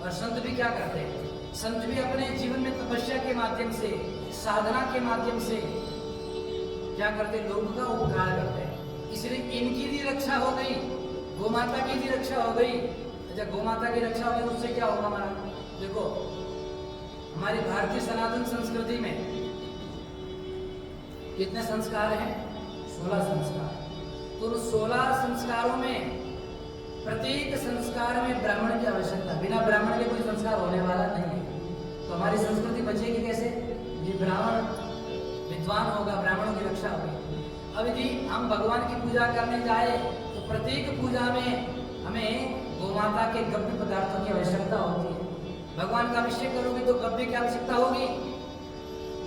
A: और संत भी क्या करते हैं, संत भी अपने जीवन में तपस्या के माध्यम से, साधना के माध्यम से क्या करते हैं, लोगों का उपकार करते हैं। इसलिए इनकी भी रक्षा हो गई, गोमाता की भी रक्षा हो गई। अच्छा, गोमाता की रक्षा होगी तो उससे क्या होगा हमारा? देखो हमारी भारतीय सनातन संस्कृति में कितने संस्कार हैं? 16 संस्कार। तो उन 16 संस्कारों में प्रत्येक संस्कार में ब्राह्मण की आवश्यकता, बिना ब्राह्मण के कोई संस्कार होने वाला नहीं है। तो हमारी संस्कृति बचेगी कैसे? ये ब्राह्मण विद्वान होगा, ब्राह्मणों की रक्षा होगी। अब यदि हम भगवान की पूजा करने जाए तो प्रत्येक पूजा में हमें गोमाता के गव्य पदार्थों की आवश्यकता होती है। भगवान का अभिषेक करोगे तो गव्य की आवश्यकता होगी,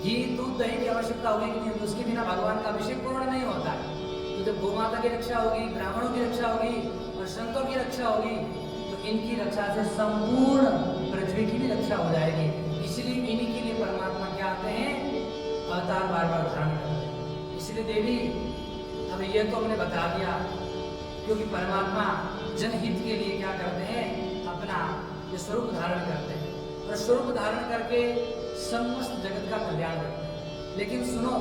A: घी, दूध, दही की आवश्यकता होगी कि नहीं? तो उसके बिना भगवान का अभिषेक पूर्ण नहीं होता है। तो जब गोमाता की रक्षा होगी, ब्राह्मणों की रक्षा होगी और संतों की रक्षा होगी तो इनकी रक्षा से संपूर्ण पृथ्वी की भी रक्षा हो जाएगी। इसलिए इन्हीं के लिए परमात्मा क्या आते हैं, अवतार बार बार धारण करते हैं। इसलिए देवी, अब ये तो हमने बता दिया, क्योंकि परमात्मा जनहित के लिए क्या करते हैं, अपना ये स्वरूप धारण करते हैं और स्वरूप धारण करके समस्त जगत का कल्याण करते हैं। लेकिन सुनो,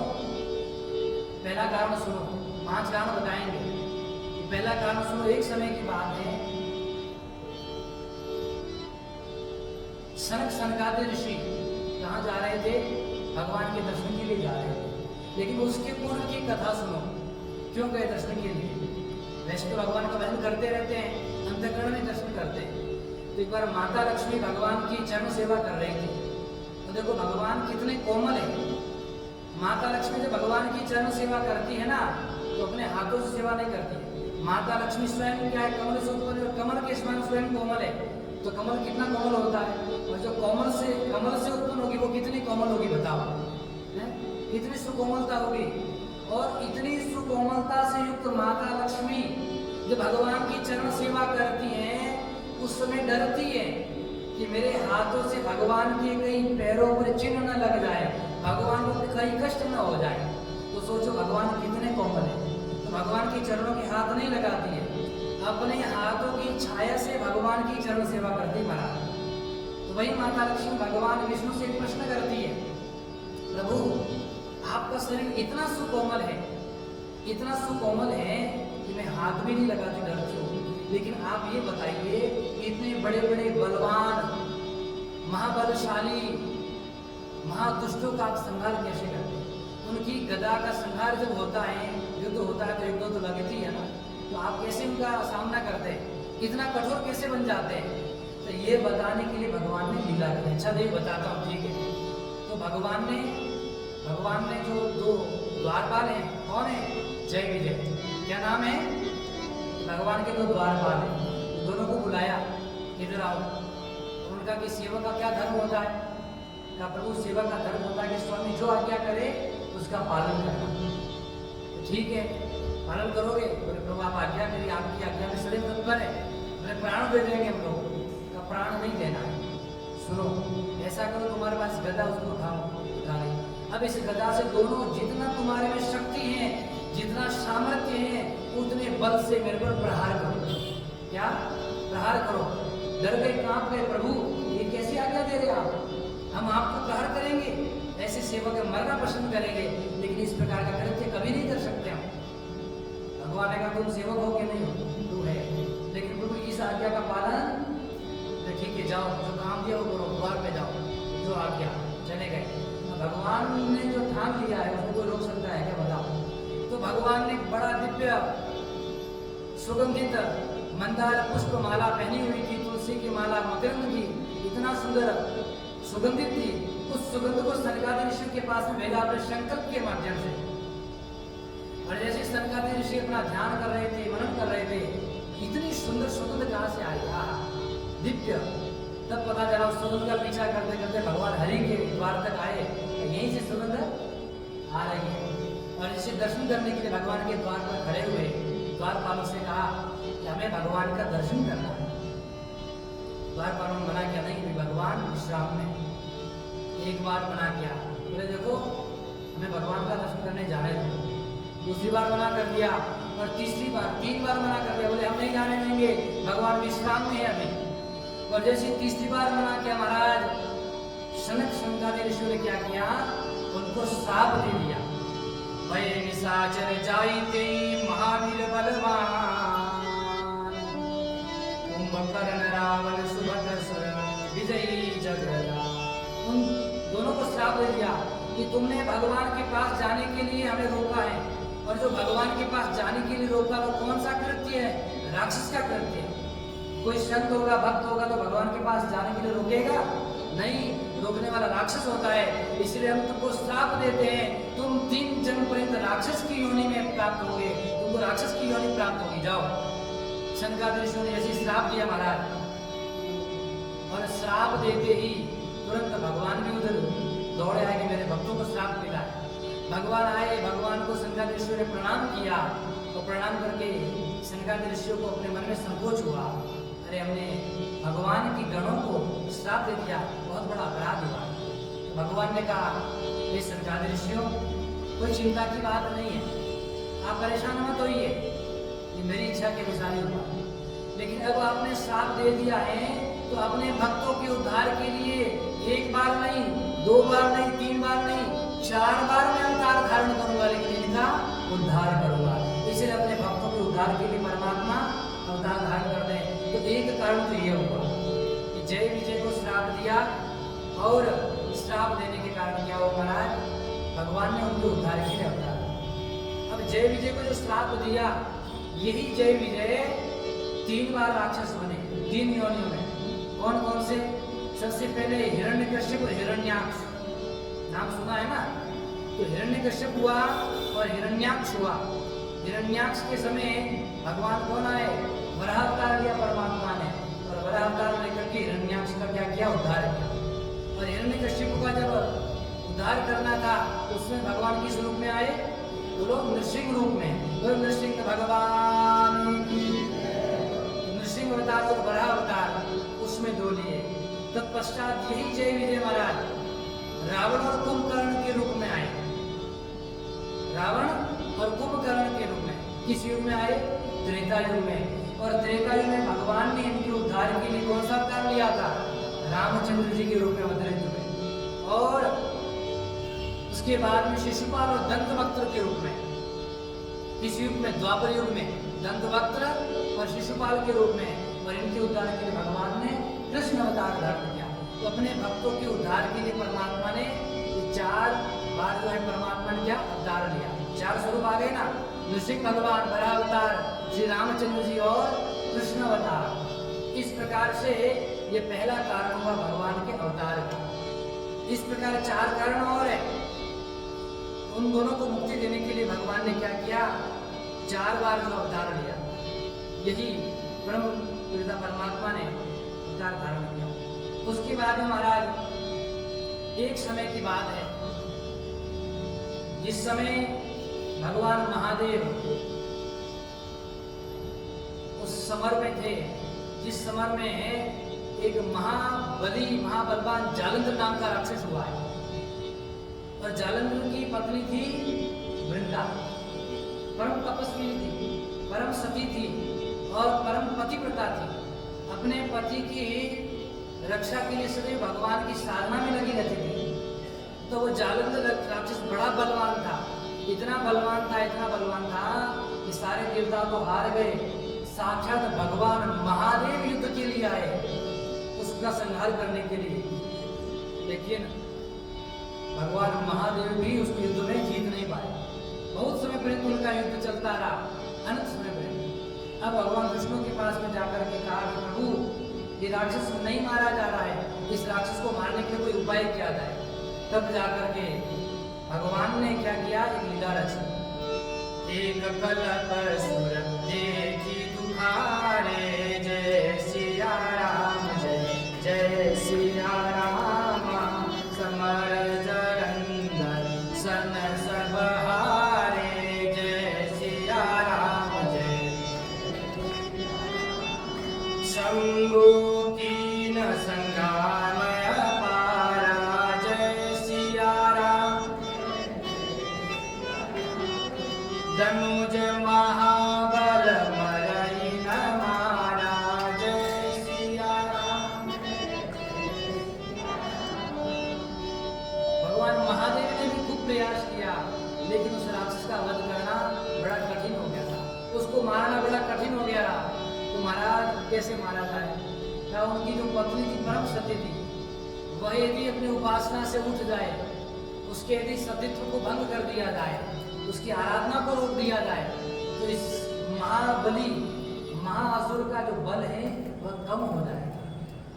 A: पहला कारण सुनो, 5 कारण बताएंगे। पहला कारण सुनो, एक समय की बात है, सनक सनकादिक ऋषि कहाँ जा रहे थे, भगवान के दर्शन के लिए जा रहे थे। लेकिन उसके पूर्व की कथा सुनो, क्यों गए दर्शन के लिए? वैसे तो भगवान का भजन करते रहते हैं, अंतःकरण में दर्शन करते हैं। तो एक बार माता लक्ष्मी भगवान की चरण सेवा कर रही थी। तो देखो भगवान कितने कोमल है। माता लक्ष्मी जब भगवान की चरण सेवा करती है ना, तो अपने हाथों से सेवा नहीं करती है। माता लक्ष्मी स्वयं क्या है, कमल से उत्पन्न है, कमल के समान स्वयं कोमल है। तो कमल कितना कोमल होता है, और जो कमल से उत्पन्न होगी वो कितनी कोमल होगी बताओ, कितनी सुकोमलता होगी। और इतनी सुकोमलता से युक्त माता लक्ष्मी जब भगवान की चरण सेवा करती हैं, उस समय डरती है कि मेरे हाथों से भगवान के कहीं पैरों पर चिन्ह न लग जाए, भगवान को कहीं कष्ट न हो जाए। तो सोचो भगवान कितने कोमल है। तो भगवान के चरणों के हाथ नहीं लगाती है, अपने हाथों की छाया से भगवान की चरण सेवा करती महाराज। तो वही माता लक्ष्मी भगवान विष्णु से एक प्रश्न करती है, प्रभु आपका शरीर इतना सुकोमल है, इतना सुकोमल है कि मैं हाथ भी नहीं लगाती, डरती हूँ। लेकिन आप ये बताइए, इतने बड़े बड़े बलवान, महाबलशाली, महादुष्टों का आप संहार कैसे करते हैं? उनकी गदा का संहार जब होता है, युद्ध होता है तो युद्ध तो लगती है ना, तो आप कैसे उनका सामना करते हैं, इतना कठोर कैसे बन जाते हैं? तो ये बताने के लिए भगवान ने लीला की। अच्छा देव बताता हूँ, ठीक है। तो भगवान ने जो 2 द्वारपाल हैं, कौन है? जय विजय, क्या नाम है? भगवान के 2 द्वारपाल हैं, दोनों को बुलाया, इधर आओ। उनका कि सेवा का क्या धर्म होता है? का प्रभु सेवा का धर्म होता है कि स्वामी जो आज्ञा करे उसका पालन करना। तो ठीक है, पालन करोगे? बोले प्रभु आप आज्ञा करिए, आपकी आज्ञा में सदैव तत्पर है। बोले प्राण दे देंगे हम लोग। का प्राण नहीं देना है। सुनो, ऐसा करो, तुम्हारे पास गदा, उसको उठा ले। अब इस गदा से दोनों, जितना तुम्हारे में शक्ति है, जितना सामर्थ्य है, उतने बल से मेरे पर प्रहार करो। क्या प्रहार करो? डर गए, कांप गए, प्रभु ये कैसी आज्ञा दे रहे आप? हम आपको प्रहार करेंगे, ऐसे सेवक मरना पसंद करेंगे, लेकिन इस प्रकार का कृत्य कभी नहीं कर सकते हम। भगवान ने कहा तुम सेवक हो कि नहीं हो? तू है, लेकिन प्रभु इस आज्ञा का पालन, तो ठीक है जाओ, जो काम दिया वो करो, द्वार पे जाओ, जो आज्ञा। चले गए। भगवान ने जो ठान लिया है उसको कोई रोक सकता है क्या? बताओ। तो भगवान ने बड़ा दिव्य सुगंधित मंदार पुष्प माला पहनी हुई थी, तुलसी की माला मकरंद की, इतना सुंदर सुगंधित थी। उस सुगंध को सनकादिक ऋषि के पास में भेजा अपने संकल्प के माध्यम से। और जैसे सनकादिक ऋषि अपना ध्यान कर रहे थे, मनन कर रहे थे, इतनी सुंदर सुगंध कहाँ से आई, दिव्य। तब पता चला उस सुगंध का पीछा करते करते भगवान हरि के द्वार तक आए, यहीं से सुगंध आ रही है। और इसे दर्शन करने के लिए भगवान के द्वार पर खड़े हुए द्वारपालों से कहा कि हमें भगवान का दर्शन करना है। द्वारपालों ने मना किया, नहीं भगवान विश्राम में। एक बार मना किया, बोले देखो हमें भगवान का दर्शन करने जाने दो। दूसरी बार मना कर दिया, और तीसरी बार 3 बार मना कर दिया, बोले हम नहीं जाने देंगे, भगवान विश्राम में है अभी। और जैसे तीसरी बार मना किया महाराज, सनक सनकादिक ऋषियों ने क्या किया, उनको श्राप दे दिया। भय निशाचर जाइते महावीर बलवान, कुंभकर्ण रावण सुभद्र विजयी जगदा। उन दोनों को श्राप दे दिया कि तुमने भगवान के पास जाने के लिए हमें रोका है, और जो भगवान के पास जाने के लिए रोका वो कौन सा कृत्य है, राक्षस का कृत्य है। कोई संत होगा, भक्त होगा तो भगवान के पास जाने के लिए रोकेगा नहीं, रोकने वाला राक्षस होता है। इसलिए हम तुमको श्राप देते हैं, तुम 3 जन्म पर्यंत राक्षस की योनि में प्राप्त होगे, तुमको राक्षस की योनि प्राप्त होगी, जाओ। सनकादिक ऋषियों ने ऐसी श्राप दिया महाराज। और श्राप देते ही तुरंत भगवान भी उधर दौड़े आए कि मेरे भक्तों को श्राप मिला है। भगवान आए, भगवान को सनकादिक ऋषियों ने प्रणाम किया, तो प्रणाम करके सनकादिक ऋषियों को अपने मन में संकोच हुआ, अरे हमने भगवान की गणों को श्राप दे दिया, बहुत बड़ा अपराध हुआ। तो भगवान ने कहा, ये सनकादिक ऋषियों कोई चिंता की बात नहीं है, आप परेशान मत होइए, ये मेरी इच्छा के अनुसार ही हुआ। लेकिन अब आपने श्राप दे दिया है तो अपने भक्तों के उद्धार के लिए 1 बार नहीं, 2 बार नहीं, 3 बार नहीं, 4 बार मैं अवतार धारण करूंगा, लेकिन इनका उद्धार करूंगा। इसलिए अपने भक्तों के उद्धार के लिए परमात्मा अवतार धारण करते हैं। तो एक कारण तो ये हुआ कि जय विजय को श्राप दिया, और श्राप देने के कारण क्या हुआ महाराज, भगवान ने उनके उद्धार के लिए अवतार। अब जय विजय को जो श्राप दिया, यही जय विजय 3 बार राक्षस बने 3 योनियों में। कौन कौन से? सबसे पहले हिरण्यकश्यप और हिरण्याक्ष, नाम सुना है ना। तो हिरण्यकश्यप हुआ और हिरण्याक्ष हुआ। हिरण्याक्ष के समय भगवान कौन आए, वराह अवतार लिया परमात्मा ने, और वराह अवतार लेकर के हिरण्याक्ष का क्या किया, उद्धार किया। और हिरण्यकश्यप का जब उद्धार करना था, उसमें भगवान किस रूप में आए, वो लोग नृसिंह रूप में, वो नृसिंह भगवान की नृसिंह अवतार और वराह अवतार, उसमें 2 लिए। तत्पश्चात यही जय विजय महाराज रावण और कुंभकर्ण के रूप में आए। रावण और कुंभकर्ण के रूप में किस युग में आए, त्रेता युग में। और त्रेता युग में भगवान ने इनके उद्धार के लिए कौन सा अवतार लिया था, रामचंद्र जी के रूप में अवतरित हुए। और उसके बाद में शिशुपाल और दंतवक्त्र के रूप में, इस युग में द्वापर युग में दंतवक्त्र और शिशुपाल के रूप में। और इनके उद्धार के लिए भगवान ने कृष्ण अवतार धारण किया। तो अपने भक्तों के उद्धार के लिए परमात्मा ने 4 बार जो है परमात्मा ने क्या अवतार लिया। 4 स्वरूप आ गए ना, नृसिंह भगवान, वराह अवतार, श्री रामचंद्र जी और कृष्ण अवतार। इस प्रकार से ये पहला कारण हुआ भगवान के अवतार का। इस प्रकार 4 कारण और है। उन दोनों को मुक्ति देने के लिए भगवान ने क्या किया, 4 बार जो अवतार लिया। यही ब्रह्म पिता परमात्मा ने अवतार धारण किया। उसके बाद में महाराज एक समय की बात है, जिस समय भगवान महादेव उस समर में थे, जिस समर में एक महाबली महाबलवान जालंधर नाम का राक्षस हुआ है। और जालंधर की पत्नी थी वृंदा, परम तपस्वी थी, परम सती थी और परम पतिव्रता थी। अपने पति की रक्षा के लिए सदैव भगवान की साधना में लगी रहती थी। तो वो जालंधर राक्षस बड़ा बलवान था, इतना बलवान था, इतना बलवान था कि सारे देवता तो हार गए। साक्षात भगवान महादेव युद्ध के लिए आए, उसका संहार करने के लिए। लेकिन भगवान महादेव भी उस युद्ध में जीत नहीं पाए। बहुत समय पर्यंत उनका युद्ध चलता रहा, अनंत समय पर्यंत। अब भगवान विष्णु के पास में जाकर के कहा कि प्रभु, ये राक्षस नहीं मारा जा रहा है, इस राक्षस को मारने के लिए कोई उपाय किया जाए। तब जाकर के भगवान ने क्या किया, एक लीला रची। एक कल्प सुर देखी दुखारे, जय सिया राम, जय जय सिया राम, समर जरंदर सन सब हारे, जय सिया राम, जय शंभु कीन संग्राम अपारा, जय सिया राम, धनुज महाबल मरई न मारा, जय सिया राम। भगवान महादेव ने भी खूब प्रयास किया, लेकिन उस राक्षस का वध करना बड़ा कठिन हो गया था, उसको मारना बड़ा कठिन हो गया। तो महाराज कैसे मारा जाए? क्या उनकी जो पत्नी थी परम सती थी, वह यदि अपनी उपासना से उठ जाए, उसके यदि सतीत्व को भंग कर दिया जाए, उसकी आराधना को रोक दिया जाए, तो इस महाबली महाअसुर का जो बल है वह कम हो जाएगा।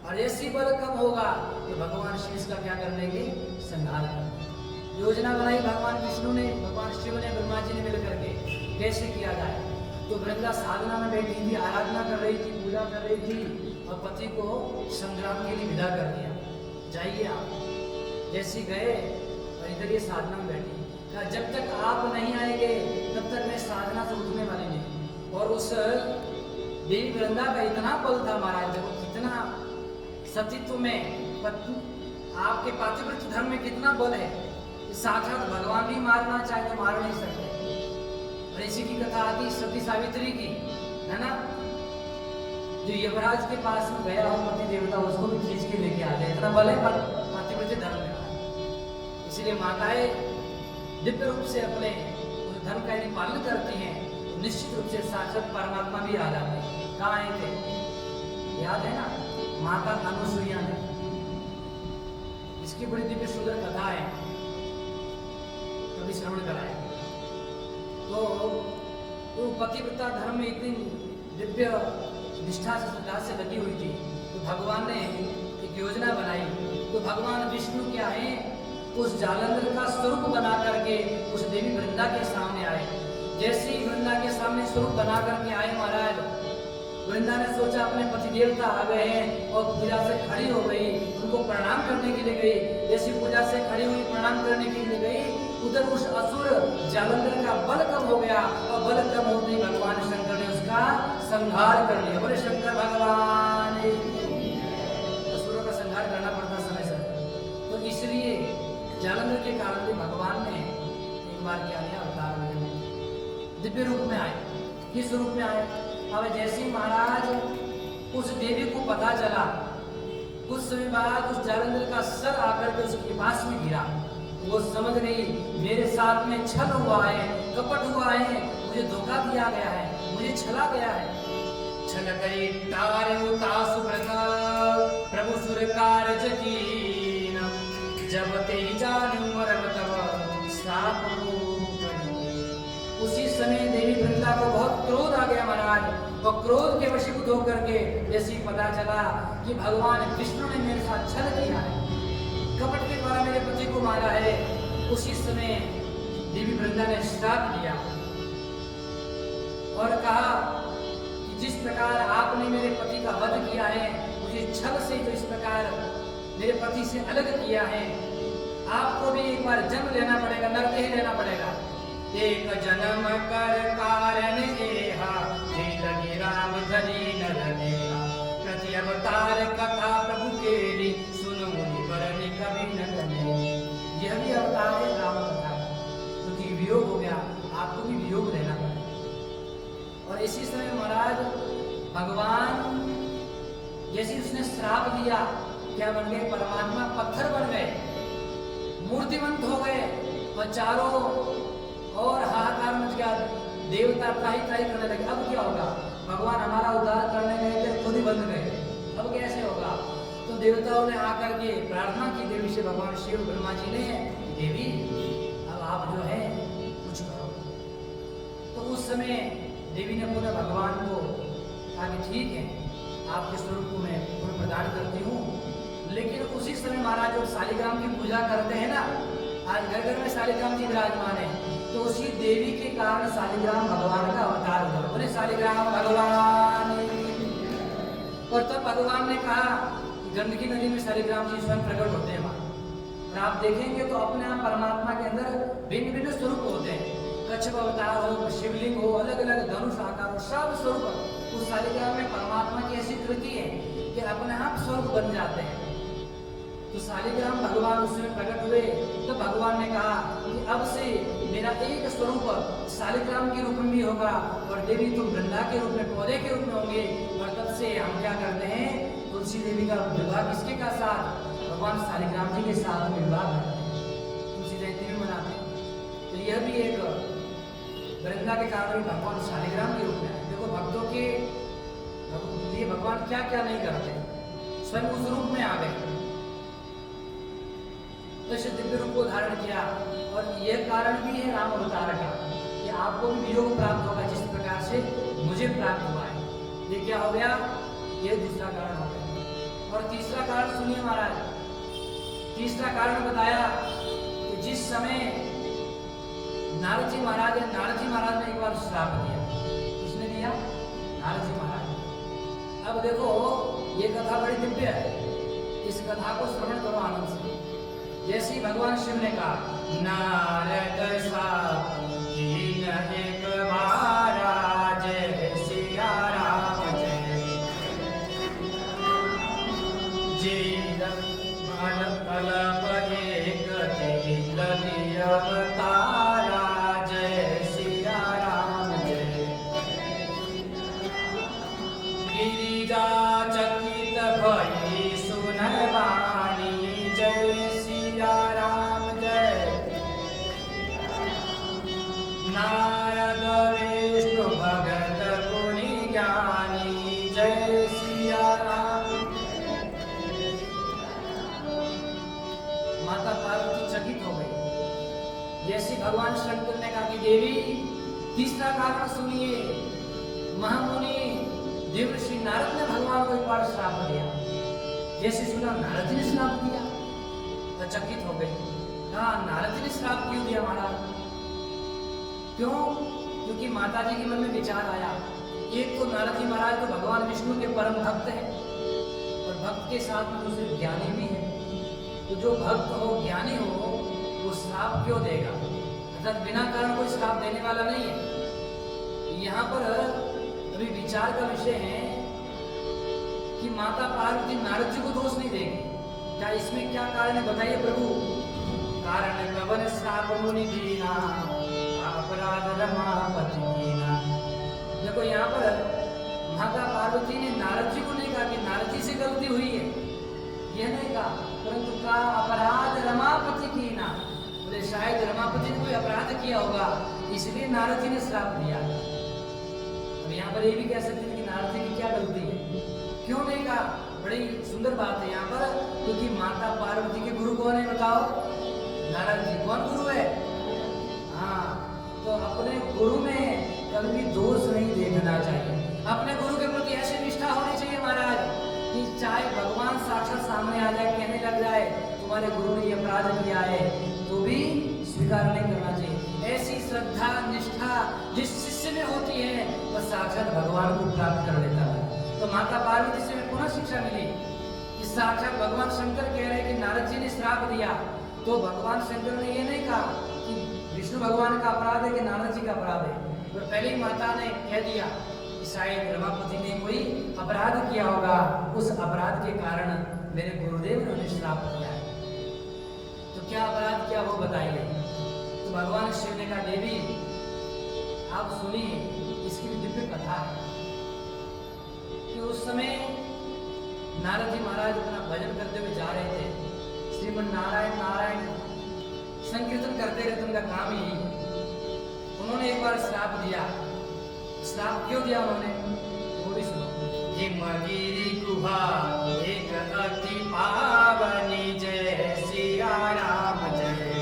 A: और ऐसी बल कम होगा तो भगवान शिव इसका क्या कर लेंगे, संहार कर लेंगे। योजना बनाई भगवान विष्णु ने, भगवान शिव ने, ब्रह्मा जी ने मिलकर के कैसे किया जाए। तो वृंदा साधना में बैठी थी, आराधना कर रही थी, पूजा कर रही थी, और पति को संग्राम के लिए विदा कर दिया, जाइए आप। जैसे गए और इधर ये साधना में बैठी, कहा जब तक आप नहीं आएंगे तब तक मैं साधना से उठने वाली नहीं। और उस देवी वृंदा का इतना बल था महाराज, देखो कितना सतीत्व में, आपके पातिव्रत्य धर्म में कितना बल है। साक्षात भगवान भी मारना चाहे तो मार नहीं सकते। और इसी की कथा आती सती सावित्री की, है ना, जो यमराज के पास में गया हो पति देवता, उसको भी खींच के लेके आ जाए, इतना बल है पातिव्रत्य धर्म में। इसलिए माताएं दिव्य रूप से अपने उस धर्म का यदि पालन करती हैं तो निश्चित रूप से साक्षात परमात्मा भी आ जाते हैं। कहाँ आए थे, याद है ना, माता अनुसुईया ने, इसकी बड़ी दिव्य सुंदर कथा है, कभी श्रवण कराए। तो पतिव्रता धर्म में इतनी दिव्य निष्ठा से श्रद्धा से लगी हुई थी, तो भगवान ने एक योजना बनाई। तो भगवान विष्णु क्या है, उस जालंधर का स्वरूप बना करके उस देवी वृंदा के सामने आए। जैसे ही वृंदा के सामने स्वरूप बना करके आए महाराज, वृंदा ने सोचा अपने पति देवता आ गए हैं, और पूजा से खड़ी हो गई, उनको प्रणाम करने के लिए गई। जैसी पूजा से खड़ी हुई, प्रणाम करने के लिए गई, उधर उस असुर जालंधर का बल कम हो गया, और बल कम होते ही भगवान शंकर ने उसका संहार कर लिया। बोले शंकर भगवान, असुरों का संहार करना पड़ता समय से। तो इसलिए जालंधर के कारण भी भगवान ने एक बार क्या किया, अवतार में दिव्य रूप में आए। किस रूप में आए? अब जैसे महाराज उस देवी को पता चला, कुछ समय बाद उस जालंधर का सर आकर के उसके पास में गिरा, वो समझ गई मेरे साथ में छल हुआ है, कपट हुआ है, मुझे धोखा दिया गया है, मुझे छला गया है। छल गई तार उतासु प्रभु सुर कारज कीन, जब ते जानु मरम तब साप को। उसी समय देवी वृंदा को बहुत क्रोध आ गया महाराज, और क्रोध के वशीभूत होकर के जैसे पता चला कि भगवान विष्णु ने मेरे साथ छल किया है, कपट के द्वारा मेरे पति को मारा है। उसी समय देवी वृंदा ने श्राप दिया और कहा कि जिस प्रकार आपने मेरे पति का वध किया है, मुझे छल से जो इस प्रकार मेरे पति से अलग किया है, आपको भी एक बार जन्म लेना पड़ेगा, नरदेह लेना पड़ेगा। एक जन्म कर कारण एहा, जे लगी राम धनी न लनेहा, प्रति अवतार कथा प्रभु केरी, सुनो मुनि बरनि कभी न गने। यह भी अवतार है राम कथा, क्योंकि वियोग हो गया, आपको भी वियोग लेना पड़ेगा। और इसी समय महाराज भगवान जैसे उसने श्राप दिया, क्या बन गए, परमात्मा पत्थर बन गए, मूर्तिमंत हो गए, और चारों और हाहाकार मच गया, देवता त्राही त्राही करने लगे। अब क्या होगा, भगवान हमारा उद्धार करने गए थे, खुद ही बंद गए, अब कैसे होगा। तो देवताओं ने आकर के प्रार्थना की देवी से, भगवान शिव ब्रह्मा जी ने, देवी अब आप जो है कुछ करो। तो उस समय देवी ने पुनः भगवान को कहा कि ठीक है, आपके स्वरूप को मैं पुनः प्रदान करती हूँ। लेकिन उसी समय महाराज जब शालिग्राम की पूजा करते हैं ना, आज घर घर में शालिग्राम जी विराजमान है, तो उसी देवी के कारण शालिग्राम भगवान का अवतार हुआ। बोले शालिग्राम भगवान। और तब भगवान ने कहा, गंडकी नदी में शालिग्राम जी स्वयं प्रकट होते हैं वहां, और आप देखेंगे तो अपने आप परमात्मा के अंदर भिन्न भिन्न स्वरूप होते हैं। कच्छप अवतार हो, शिवलिंग हो, अलग अलग धनुष आकार हो, सब स्वरूप उस शालिग्राम में परमात्मा की ऐसी कृति है कि अपने आप स्वरूप बन जाते हैं। तो शालिग्राम भगवान उसमें प्रकट हुए, तो भगवान ने कहा कि अब से मेरा एक स्वरूप शालिग्राम के रूप में भी होगा, और देवी तुम वृंदा के रूप में, पौधे के रूप में होंगे। और तब से हम क्या करते हैं, तुलसी देवी का विवाह किसके का साथ, भगवान शालिग्राम जी के साथ में विवाह करते हैं, तुलसी जयंती भी मनाते हैं। तो यह भी एक वृंदा के कारण भी भगवान शालिग्राम के रूप में है। देखो भक्तों के लिए भगवान क्या क्या नहीं करते, स्वयं उस रूप में आ गए, तो इस दिव्य रूप को धारण किया। और यह कारण भी है राम अवतार का कि आपको भी वियोग प्राप्त होगा जिस प्रकार से मुझे प्राप्त हुआ है। ये क्या हो गया, ये दूसरा कारण हो गया। और तीसरा कारण सुनिए महाराज, तीसरा कारण बताया कि जिस समय नारद जी महाराज ने एक बार श्राप दिया। किसने दिया, नारद जी महाराज। अब देखो ये कथा बड़ी दिव्य है, इस कथा को श्रवण करो आनंद से। जैसे ही भगवान शिव ने कहा, नारद श्राप दीन एक महाराज, सिया राम जय, जीवन कल्प एक तिल अवतारा, जय सिया राम जय। गिरिजा चकित भई सुनवानी, जय सिया राम जय। नारद विष्णु भगत पुनि ज्ञानी, जय सिया राम। माता पार्वती चकित हो गई। जैसे भगवान शंकर ने कहा कि देवी तीसरा कारण सुनिए, महामुनि देवर्षि नारद ने भगवान को एक बार श्राप दिया। जैसे सुना नारद जी ने श्राप दिया तो चकित हो गई। हाँ, नारद जी ने श्राप क्यों दिया महाराज, क्यों? क्योंकि माता जी के मन में विचार आया, एक तो नारद जी महाराज तो भगवान विष्णु के परम भक्त हैं, और भक्त के साथ में दूसरे ज्ञानी भी है। तो जो भक्त हो, ज्ञानी हो, वो श्राप क्यों देगा, अर्थात बिना कारण कोई श्राप देने वाला नहीं है। यहाँ पर अभी विचार का विषय है कि माता पार्वती नारद जी को दोष नहीं देगी। क्या इसमें क्या कारण है बताइए प्रभु। कारण कवन श्राप मुनि दीना, अपराध रमापति कीना। देखो यहाँ पर माता पार्वती ने नारद जी को नहीं कहा कि नारद जी से गलती हुई है, यह नहीं कहा, परंतु कहा अपराध रमापति कीना। बोले शायद रमापति ने कोई अपराध किया होगा, इसलिए नारद जी ने श्राप दिया। अब यहाँ पर ये भी कह सकते हैं कि नारद जी की क्या गलती है, क्यों नहीं कहा। बड़ी सुंदर बात है यहाँ पर, क्योंकि माता पार्वती के गुरु कौन है बताओ, नारद जी। कौन गुरु है, हाँ, तो अपने गुरु में कभी भी दोष नहीं देखना चाहिए। अपने गुरु के प्रति ऐसी निष्ठा होनी चाहिए महाराज कि चाहे भगवान साक्षात सामने आ जाए, कहने लग जाए तुम्हारे गुरु ने ये अपराध किया है, तो भी स्वीकार नहीं करना चाहिए। ऐसी श्रद्धा निष्ठा जिस शिष्य में होती है वह साक्षात भगवान को प्राप्त कर लेता है। तो माता पार्वती से पुनः शिक्षा मिली कि साक्षात भगवान शंकर कह रहे कि नारद जी ने श्राप दिया, तो भगवान शंकर ने ये नहीं कहा कि विष्णु भगवान का अपराध है कि नारद जी का अपराध है, तो पहले ही माता ने कह दिया कि शायद रमापति ने कोई अपराध किया होगा, उस अपराध के कारण मेरे गुरुदेव ने उन्हें श्राप दिया है। तो क्या अपराध किया वो बताइए। तो भगवान शिव ने कहा देवी आप सुनिए, इसकी भी दिव्य कथा है कि उस समय नारद जी महाराज अपना भजन करते हुए जा रहे थे, श्रीमन नारायण नारायण संकीर्तन करते रहते, उनका काम ही यही है। उन्होंने एक बार श्राप दिया। श्राप क्यों दिया उन्होंने, वो भी सुनो। हिमगिरी गुहा एक अति पावनी, जय सिया राम जय।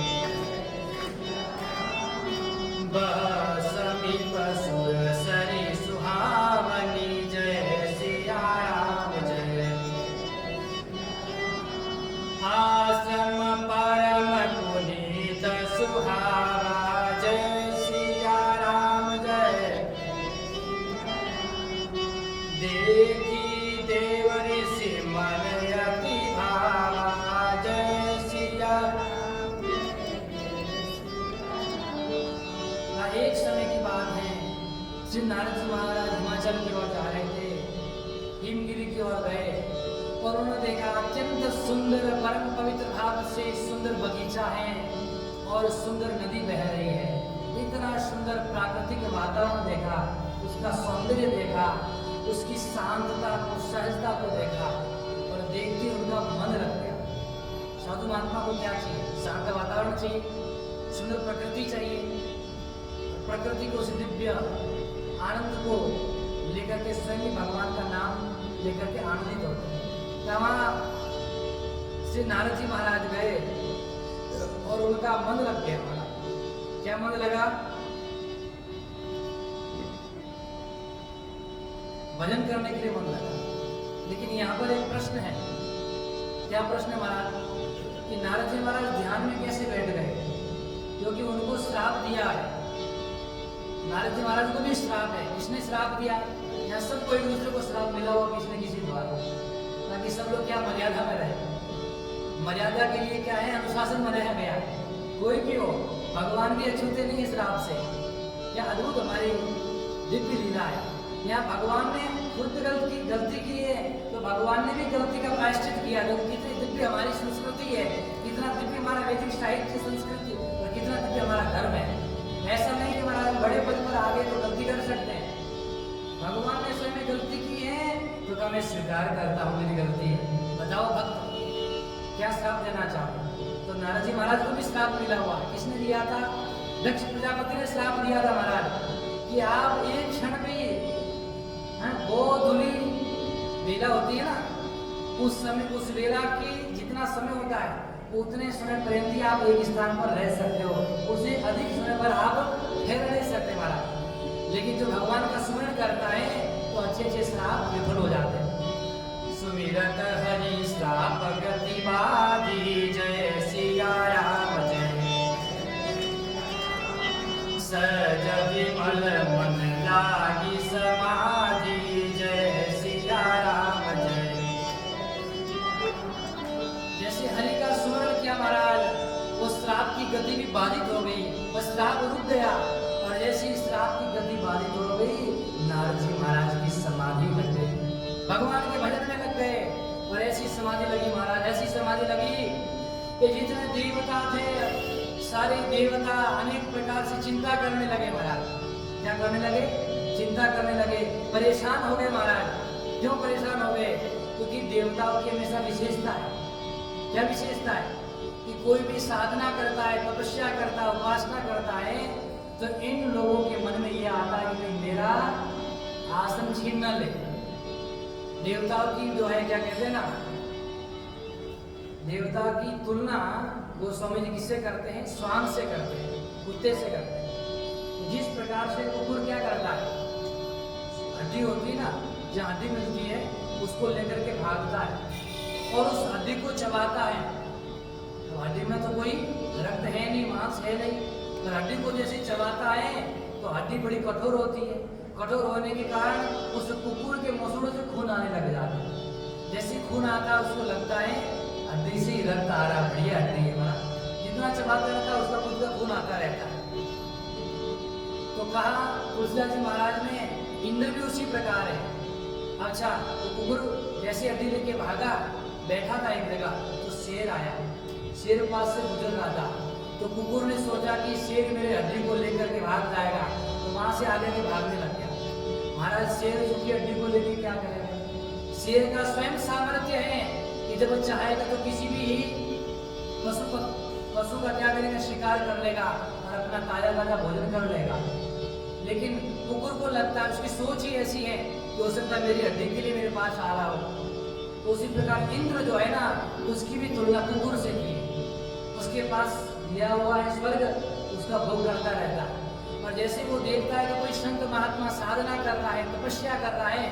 A: समीप सुर सरी देखी देव ऋषि मन अति भावा, जय सिया। एक समय की बात है, श्री नारद जी महाराज हिमाचल की ओर जा रहे थे, हिमगिरी की ओर गए और उन्होंने देखा अत्यंत सुंदर परम पवित्र भाव से सुंदर बगीचा है और सुंदर नदी बह रही है। इतना सुंदर प्राकृतिक वातावरण देखा, उसका सौंदर्य देखा, उसकी शांतता को, सहजता को देखा और देखते उनका मन रख गया। साधु महात्मा को क्या चाहिए? शांत वातावरण चाहिए, सुंदर प्रकृति चाहिए। प्रकृति को, उस दिव्य आनंद को लेकर के स्वयं भगवान का नाम लेकर के आनंदित होते हैं। वहाँ श्री नारद जी महाराज गए और उनका मन लग गया। हमारा क्या मन लगा? भजन करने के लिए मन लगा। लेकिन यहाँ पर एक प्रश्न है। क्या प्रश्न है महाराज? कि नारद जी महाराज ध्यान में कैसे बैठ गए? क्योंकि उनको श्राप दिया है। नारद जी महाराज को भी श्राप है। किसने श्राप दिया? यहाँ सबको एक दूसरे को श्राप मिला हुआ किसी न किसी द्वारा, ताकि सब लोग क्या मर्यादा में रहे। मर्यादा के लिए क्या है? अनुशासन बनाया गया है। कोई भी हो, भगवान भी अछूते नहीं श्राप से। क्या अद्भुत हमारी दिव्य लीला है। यहाँ भगवान ने खुद गलती की है, तो भगवान ने भी गलती का प्रायश्चित किया। तो कितनी दिव्य हमारी संस्कृति है, कितना दिव्य हमारा वैदिक साहित्य संस्कृति और कितना दिव्य हमारा धर्म है। ऐसा नहीं कि महाराज बड़े पद पर आ गए तो गलती कर सकते हैं। भगवान ने स्वयं गलती की है तो क्या मैं स्वीकार करता हूँ मेरी गलती है। बताओ भक्त क्या श्राप देना चाहो? तो नारद जी महाराज को भी श्राप मिला हुआ है। किसने दिया था? दक्ष प्रजापति ने श्राप दिया था महाराज कि आप एक क्षण में वो धुली वेला होती है ना, उस समय, उस वेला की जितना समय होता है उतने समय पर्यंत ही आप एक स्थान पर रह सकते हो। उससे अधिक समय पर आप ठहर नहीं सकते महाराज। लेकिन जो भगवान का स्मरण करता है तो अच्छे अच्छे श्राप विफल हो जाते हैं। सुमिरत हरि श्राप गति बाधी, जय सिया राम जय। सज विमल मन लागी समाधि, जय सिया राम जय। जैसे हरि का स्मरण किया महाराज, वो श्राप की गति भी बाधित हो गई, वो श्राप रुक गया। और जैसे श्राप की गति बाधित हो गई, नारद जी महाराज की समाधि लग गई, भगवान के भजन में लग गए। और ऐसी समाधि लगी महाराज, ऐसी समाधि लगी कि जितने देवता थे सारे देवता अनेक प्रकार से चिंता करने लगे महाराज। क्या करने लगे? चिंता करने लगे, परेशान हो गए महाराज। क्यों परेशान हो गए? क्योंकि देवताओं की हमेशा विशेषता है। क्या विशेषता है? कि कोई भी साधना करता है, तपस्या करता है, उपासना करता है, तो इन लोगों के मन में यह आता है कि मेरा आसन छीन न ले। देवताओं की जो है, क्या कहते हैं ना, देवता की तुलना गोस्वामी जी किससे करते हैं? श्वान से करते हैं, कुत्ते से करते हैं। जिस प्रकार से कुकुर क्या करता है, हड्डी होती है ना, जहाँ हड्डी मिलती है उसको लेकर के भागता है और उस हड्डी को चबाता है। तो हड्डी में तो कोई रक्त है नहीं, मांस है नहीं, तो हड्डी को जैसे चबाता है तो हड्डी बड़ी कठोर होती है। कठोर होने के कारण उस कुकुर के मसूड़ों से खून आने लग जाता है। जैसे खून आता है उसको लगता है हड्डी से ही रक्त आ रहा, बढ़िया हड्डी है हमारा। जितना चबाता रहता है उसका खुद का खून आता रहता है। तो कहा तुलसीदास जी महाराज ने, इंद्र भी उसी प्रकार है। अच्छा, तो कुकुर जैसे हड्डी लेके भागा, बैठा था एक जगह, तो शेर आया, शेर पास से गुजर रहा था। तो कुकुर ने सोचा कि शेर मेरे हड्डी को लेकर के भाग जाएगा, तो वहां से आगे के भागने लग गया। महाराज शेर उसकी हड्डी को लेके क्या करेगा? शेर का स्वयं सामर्थ्य है कि जब वो चाहेगा तो किसी भी पशु का क्या करेगा? शिकार कर लेगा और अपना ताजा ताजा भोजन कर लेगा। लेकिन कुकुर को लगता है, उसकी सोच ही ऐसी है कि हो सकता है मेरी हड्डी के लिए मेरे पास आ रहा हो। तो उसी प्रकार इंद्र जो है ना, उसकी भी तुलना कुकुर से की है। उसके पास दिया हुआ है स्वर्ग, उसका भोग करता रहता है। और जैसे वो देखता है कि कोई संत महात्मा साधना कर रहा है, तपस्या कर रहा है,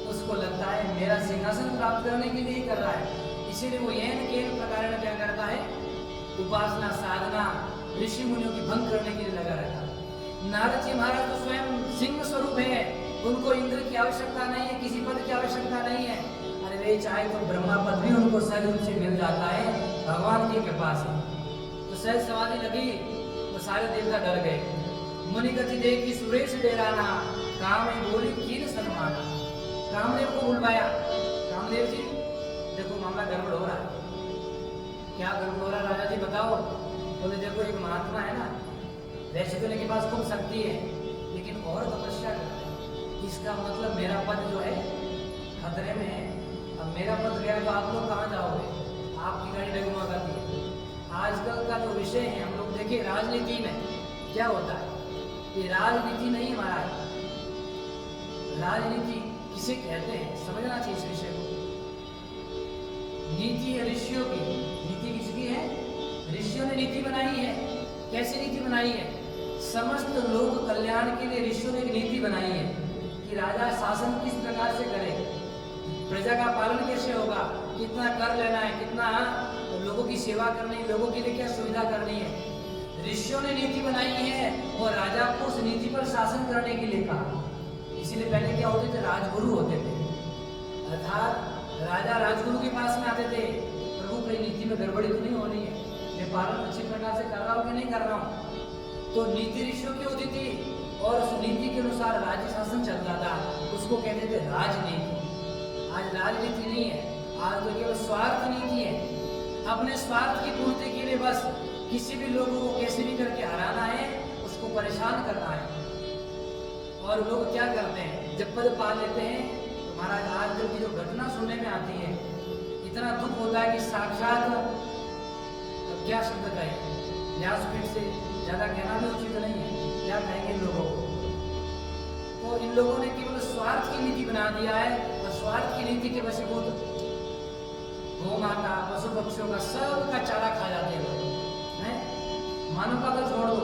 A: उसको लगता है मेरा सिंहासन प्राप्त करने के लिए ही कर रहा है। इसीलिए वो येन केन प्रकार में क्या करता है? उपासना, साधना, ऋषि मुनियों की भंग करने के लिए लगा रहता है। नारद जी महाराज तो स्वयं सिंह स्वरूप है, उनको इंद्र की आवश्यकता आवश्यकता नहीं है, किसी पद की आवश्यकता नहीं है। अरे वे चाहे तो ब्रह्मा पद भी उनको सहज रूप से मिल जाता है भगवान की कृपा से। तो सहज समाधि लगी तो सारे देवता डर गए। मुनि गति देखी सुरेश डेराना, काम बोली कीन सन्माना। कामदेव को बुलवाया, कामदेव जी देखो मामला गड़बड़ हो रहा है। क्या गड़बड़ हो रहा है राजा जी बताओ। बोले देखो एक महात्मा है ना, वैसे तो इनके पास खूब शक्ति है लेकिन और तपस्या करते हैं, इसका मतलब मेरा पद जो है खतरे में है। अब मेरा पद गया तो आप लोग कहाँ जाओगे, आपकी गाड़ी डगमगाती है। आजकल का जो विषय है हम लोग देखिए राजनीति में क्या होता है, ये राजनीति नहीं महाराज, राजनीति किसे कहते हैं समझना चाहिए इस विषय को। नीति है ऋषियों की, नीति किसकी है, ऋषियों ने नीति बनाई है। कैसी नीति बनाई है, समस्त लोक कल्याण के लिए ऋषियों ने एक नीति बनाई है कि राजा शासन किस प्रकार से करे, प्रजा का पालन कैसे होगा, कितना कर लेना है, कितना लोगों की सेवा करनी है, लोगों के लिए क्या सुविधा करनी है। ऋषियों ने नीति बनाई है और राजा को उस नीति पर शासन करने के लिए कहा। इसीलिए पहले क्या होते थे, राजगुरु होते थे, अर्थात राजा राजगुरु के पास में आते थे, प्रभु कोई नीति में गड़बड़ी तो नहीं होनी है, मैं पालन अच्छी प्रकार से कर रहा हूँ कि नहीं कर रहा हूँ। तो नीति ऋषियों की होती थी और उस नीति के अनुसार राज्य शासन चलता था, उसको कहते थे राजनीति। आज राजनीति नहीं है, आज तो केवल स्वार्थ नीति है। अपने स्वार्थ की पूर्ति के लिए बस किसी भी लोगों को कैसे भी करके हराना है, उसको परेशान करना है। और लोग क्या करते हैं, जब पद पा लेते हैं तो महाराज आजकल की जो घटना सुनने में आती है, इतना दुख होता है कि साक्षात क्या शब्द कहें, व्यासपीठ से ज्यादा कहना भी उचित नहीं है, क्या कहेंगे इन लोगों को। तो इन लोगों ने केवल स्वार्थ की नीति बना दिया है और स्वार्थ की नीति के वशीभूत गौ माता पशु पक्षियों का सबका चारा खा जाते हैं लोग, मानव का तो छोड़ दो,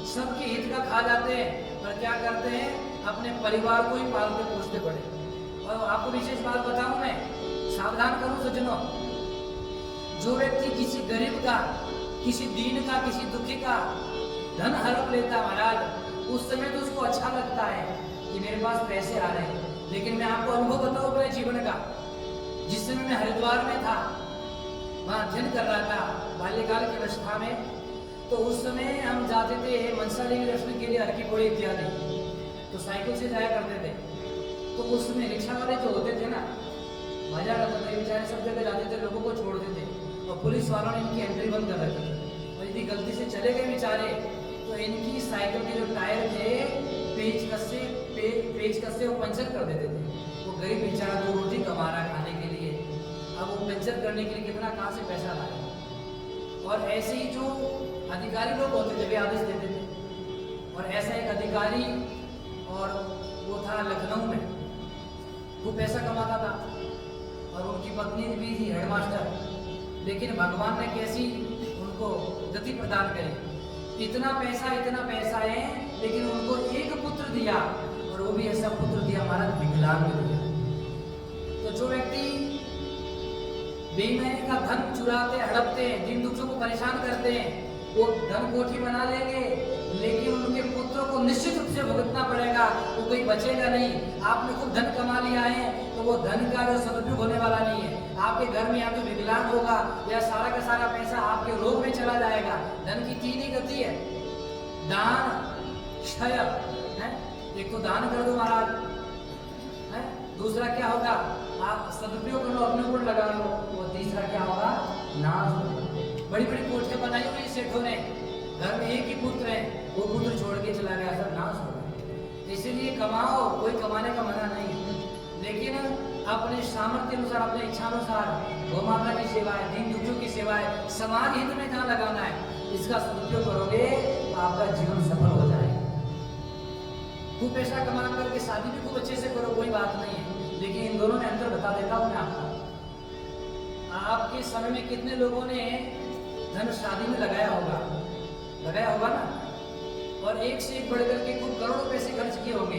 A: सबके हित का खा जाते हैं। और क्या करते हैं, अपने परिवार को ही पालते पोषते पड़े। और आपको विशेष बात बताऊं मैं, सावधान करूं सज्जनों, जो व्यक्ति किसी गरीब का, किसी दीन का, किसी दुखी का धन हड़प लेता महाराज, उस समय तो उसको अच्छा लगता है कि मेरे पास पैसे आ रहे हैं। लेकिन मैं आपको अनुभव बताऊं अपने जीवन का, जिस समय मैं हरिद्वार में था, वहां अध्ययन कर रहा था बाल्यकाल की अवस्था में, तो उस समय हम जाते थे मनसा देवी दर्शन के लिए, हर की पौड़ी इत्यादि, तो साइकिल से जाया करते थे। तो उसमें रिक्शा वाले जो होते थे ना, मजा करते थे, बेचारे सब जगह जाते थे, लोगों को छोड़ते थे और पुलिस वालों ने इनकी एंट्री बंद कर रखी थी। और यदि गलती से चले गए बेचारे तो इनकी साइकिल के जो टायर थे पेचकस से वो पंचर कर देते थे। वो गरीब बेचारा 2 रोटी कमा रहा खाने के लिए, अब वो पंचर करने के लिए कितना कहाँ से पैसा लाए। और ऐसे ही जो अधिकारी लोग होते थे वे आदेश देते थे। और ऐसा एक अधिकारी, और वो था लखनऊ में, वो पैसा कमाता था और उनकी पत्नी भी थी हेडमास्टर। लेकिन भगवान ने कैसी उनको गति प्रदान करी, इतना पैसा है, लेकिन उनको एक पुत्र दिया, और वो भी ऐसा पुत्र दिया महाराज विकलांग दिया। तो जो व्यक्ति बेईमानी का धन चुराते, हड़पते हैं, दिन दुखियों को परेशान करते हैं, वो धन कोठी बना लेंगे, लेकिन उनके पुत्रों को निश्चित रूप से भुगतना पड़ेगा, वो कोई बचेगा नहीं। आपने खूब धन कमा लिया है तो वो धन का जो सदुपयोग होने वाला नहीं है। आपके घर में या तो विकलांग होगा या सारा का सारा पैसा आपके रोग में चला जाएगा। धन की 3 ही गति है, दान, क्षय, एक तो दान कर दो महाराज, दूसरा क्या होगा, आप सदुपयोग कर लो, अपने ऊपर लगा लो, और तीसरा क्या होगा, नाश होगा। बड़ी बड़ी कोठियां बनाई हुई सेठों ने, घर में एक ही पुत्र है, वो पुत्र छोड़ के चला गया, सब नाश हो गया। इसीलिए कमाओ, कोई कमाने का मना नहीं, लेकिन अपने सामर्थ्य अनुसार, अपने इच्छा अनुसार गौ माता की सेवा है, दीन दुखियों की सेवा है, समाज हित में जहाँ लगाना है, इसका सदुपयोग करोगे तो आपका जीवन सफल हो जाएगा। खूब पैसा कमा करके शादी भी खूब अच्छे से करो, कोई बात नहीं है, लेकिन इन दोनों में अंतर बता देता हूँ मैं आपको। आपके समय में कितने लोगों ने धन शादी में लगाया होगा ना, और एक से एक बढ़कर के खूब करोड़ों पैसे खर्च किए होंगे।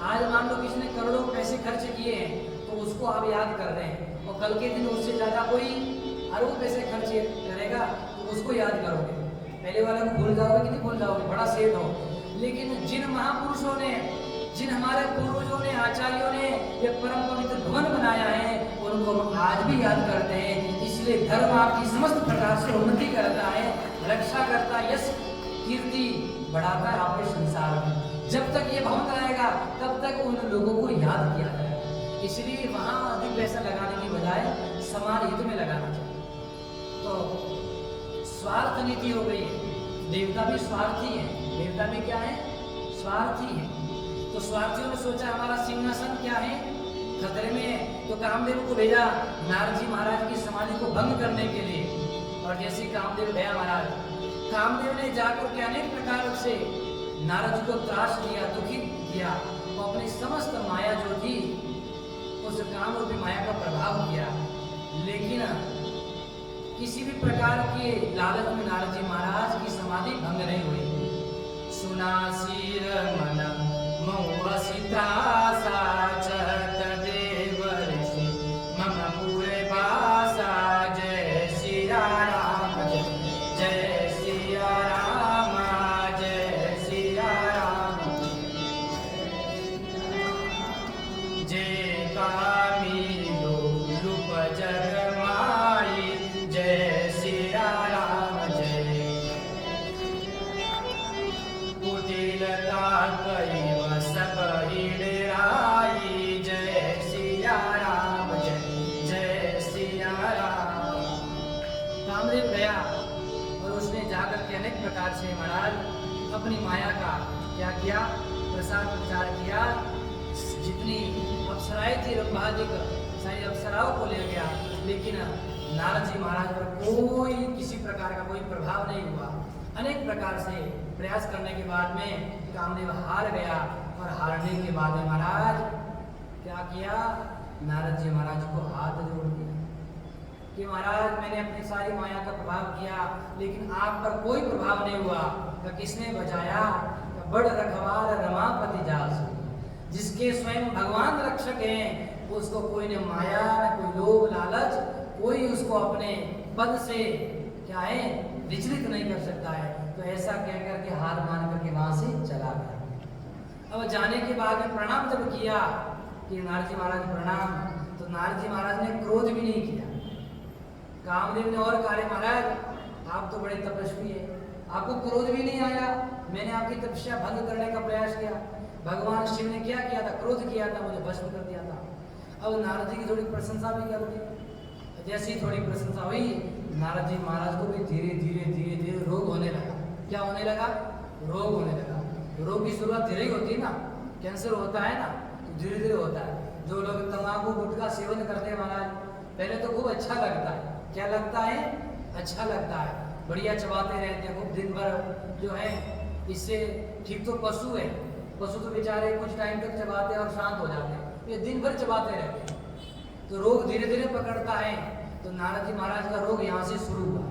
A: आज मान लो किसी ने करोड़ों पैसे खर्च किए हैं तो उसको आप याद कर रहे हैं, और कल के दिन उससे ज्यादा कोई अरबों पैसे खर्च करेगा तो उसको याद करोगे। पहले वाले को भूल जाओगे कि नहीं भूल जाओगे, बड़ा सेठ हो। लेकिन जिन महापुरुषों ने जिन हमारे पूर्वजों ने, आचार्यों ने ये परम पवित्र भवन बनाया है, उनको हम आज भी याद करते हैं। इसलिए धर्म आपकी समस्त प्रकार से उन्नति करता है, रक्षा करता है, यश कीर्ति बढ़ाता है आपके संसार में। जब तक ये भवन रहेगा तब तक उन लोगों को याद किया जाएगा। इसलिए वहाँ अधिक पैसा लगाने की बजाय समाज हित में लगाना चाहिए। तो स्वार्थ नीति हो गई है। देवता भी स्वार्थी है, देवता भी क्या है? स्वार्थी है। तो स्वार्थियों ने सोचा हमारा सिंहासन क्या है, खतरे में है, तो कामदेव को भेजा नारद जी महाराज की समाधि को भंग करने के लिए। और जैसे कामदेव गया महाराज, कामदेव ने जाकर के अनेक प्रकार से नारद जी को त्रास दिया, दुखित किया, और अपनी समस्त माया जो थी उस काम रूपी माया का प्रभाव किया। लेकिन किसी भी प्रकार के लालच में नारद जी महाराज की समाधि भंग नहीं हुई। सुना सिर मन महुआ सीतासा चत देव ऋषि मम पूरे बासा। जय सिया राम जय सिया राम जय सिया राम। जय कामी लोलुप जग माई। जय सिया राम जय। कुटिलता कई सब हिड़ाई। जय सिया राम जय सिया राम। कामदेव गया और उसने जाकर के अनेक प्रकार से महाराज अपनी माया का क्या किया, प्रसार प्रचार किया। जितनी अप्सराएं थी रंभादिक सारी अप्सराओं को ले गया, लेकिन नारद जी महाराज पर कोई किसी प्रकार का कोई प्रभाव नहीं हुआ। अनेक प्रकार से प्रयास करने के बाद में कामदेव हार गया, और हारने के बाद में महाराज क्या किया, नारद जी महाराज को हाथ जोड़ दिया कि महाराज मैंने अपनी सारी माया का प्रभाव किया, लेकिन आप पर कोई प्रभाव नहीं हुआ। तो किसने बचाया? तो बड़ रखवार रमापति जासु। जिसके स्वयं भगवान रक्षक हैं, उसको कोई न माया न कोई लोभ लालच, कोई उसको अपने पद से क्या है विचलित नहीं कर सकता है। तो ऐसा कह करके हार मान करके वहां से चला गया। अब जाने के बाद में प्रणाम जब किया कि नारद जी महाराज प्रणाम, तो नारद जी महाराज ने क्रोध भी नहीं किया। कामदेव ने और कहा महाराज आप तो बड़े तपस्वी है, आपको क्रोध भी नहीं आया, मैंने आपकी तपस्या भंग करने का प्रयास किया। भगवान शिव ने क्या किया था? क्रोध किया था, मुझे भस्म कर दिया था। अब नारद जी की थोड़ी प्रशंसा भी कर दी। जैसी थोड़ी प्रशंसा हुई, नारद जी महाराज को भी धीरे धीरे धीरे धीरे रोग होने लगा। क्या होने लगा? रोग होने लगा। रोग की शुरुआत धीरे ही होती है ना, कैंसर होता है ना तो धीरे धीरे होता है। जो लोग तंबाकू गुटखा सेवन करते हैं महाराज, पहले तो खूब अच्छा लगता है। क्या लगता है? अच्छा लगता है, बढ़िया चबाते रहते हैं खूब दिन भर जो है। इससे ठीक तो पशु है, पशु तो बेचारे कुछ टाइम तक चबाते हैं और शांत हो जाते हैं, ये दिन भर चबाते रहते हैं, तो रोग धीरे धीरे पकड़ता है। तो नारद जी महाराज का रोग यहाँ से शुरू हुआ।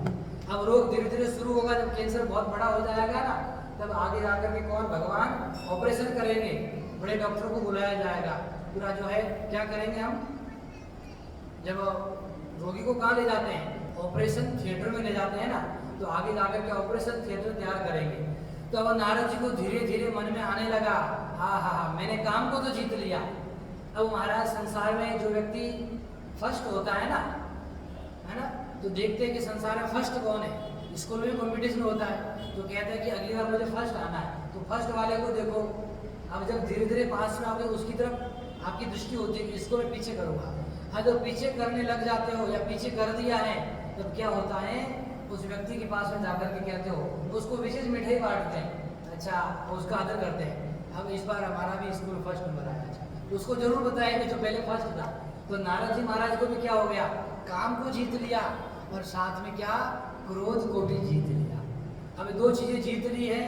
A: अब रोग धीरे धीरे शुरू होगा, जब कैंसर बहुत बड़ा हो जाएगा ना, तब आगे जाकर के कौन? भगवान ऑपरेशन करेंगे, बड़े डॉक्टर को बुलाया जाएगा। पूरा जो है क्या करेंगे हम, जब रोगी को कहाँ ले जाते हैं? ऑपरेशन थिएटर में ले जाते हैं ना, तो आगे जाकर के ऑपरेशन थिएटर तैयार करेंगे। तो अब नारद जी को धीरे धीरे मन में आने लगा, हाँ मैंने काम को तो जीत लिया। अब महाराज संसार में जो व्यक्ति फर्स्ट होता है ना, तो देखते हैं कि संसार में फर्स्ट कौन है। स्कूल में कंपटीशन होता है, तो कहते हैं कि अगली बार मुझे फर्स्ट आना है, तो फर्स्ट वाले को देखो। अब जब धीरे धीरे पास में आओगे, उसकी तरफ आपकी दृष्टि होती है कि इसको मैं पीछे करूँगा। हाँ, जब पीछे करने लग जाते हो या पीछे कर दिया है, तब क्या होता है? उस व्यक्ति के पास में जाकर के कहते हो, उसको विशेष मिठाई बांटते हैं, अच्छा उसका आदर करते हैं। अब इस बार हमारा भी स्कूल फर्स्ट नंबर आया, अच्छा उसको जरूर बताया कि जो पहले फर्स्ट था। तो नारद जी महाराज को भी क्या हो गया? काम को जीत लिया, और साथ में क्या? क्रोध को भी जीत लिया। अब दो चीजें जीत ली है।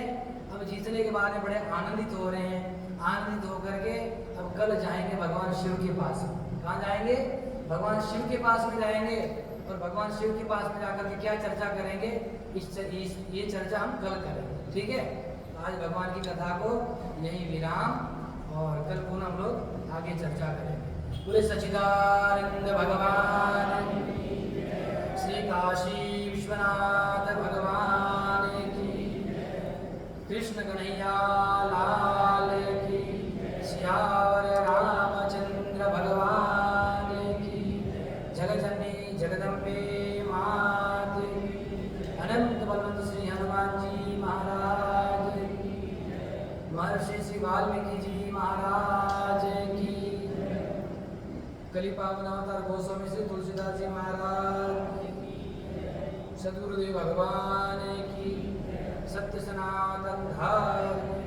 A: अब जीतने के बाद में बड़े आनंदित हो रहे हैं। आनंदित होकर के अब कल जाएंगे भगवान शिव के पास। कहाँ जाएंगे? भगवान शिव के पास में जाएंगे, और भगवान शिव के पास में जाकर के क्या चर्चा करेंगे? ये चर्चा हम कल करेंगे, ठीक है? तो आज भगवान की कथा को यही विराम, और कल पुनः हम लोग आगे चर्चा करेंगे। पूरे सच्चिदानंद भगवान श्री काशी विश्वनाथ भगवान की, कृष्ण कन्हैया लाल की। सियावर रामचंद्र भगवान की। जगजननी जगदम्बे मात की। अनंत बलवंत श्री हनुमान जी महाराज की। महर्षि श्री वाल्मीकि जी महाराज की। कली पावन अवतार गोस्वामी श्री तुलसीदास जी महाराज की। सद्गुरुदेव भगवान की। सत्य सनातन धर्म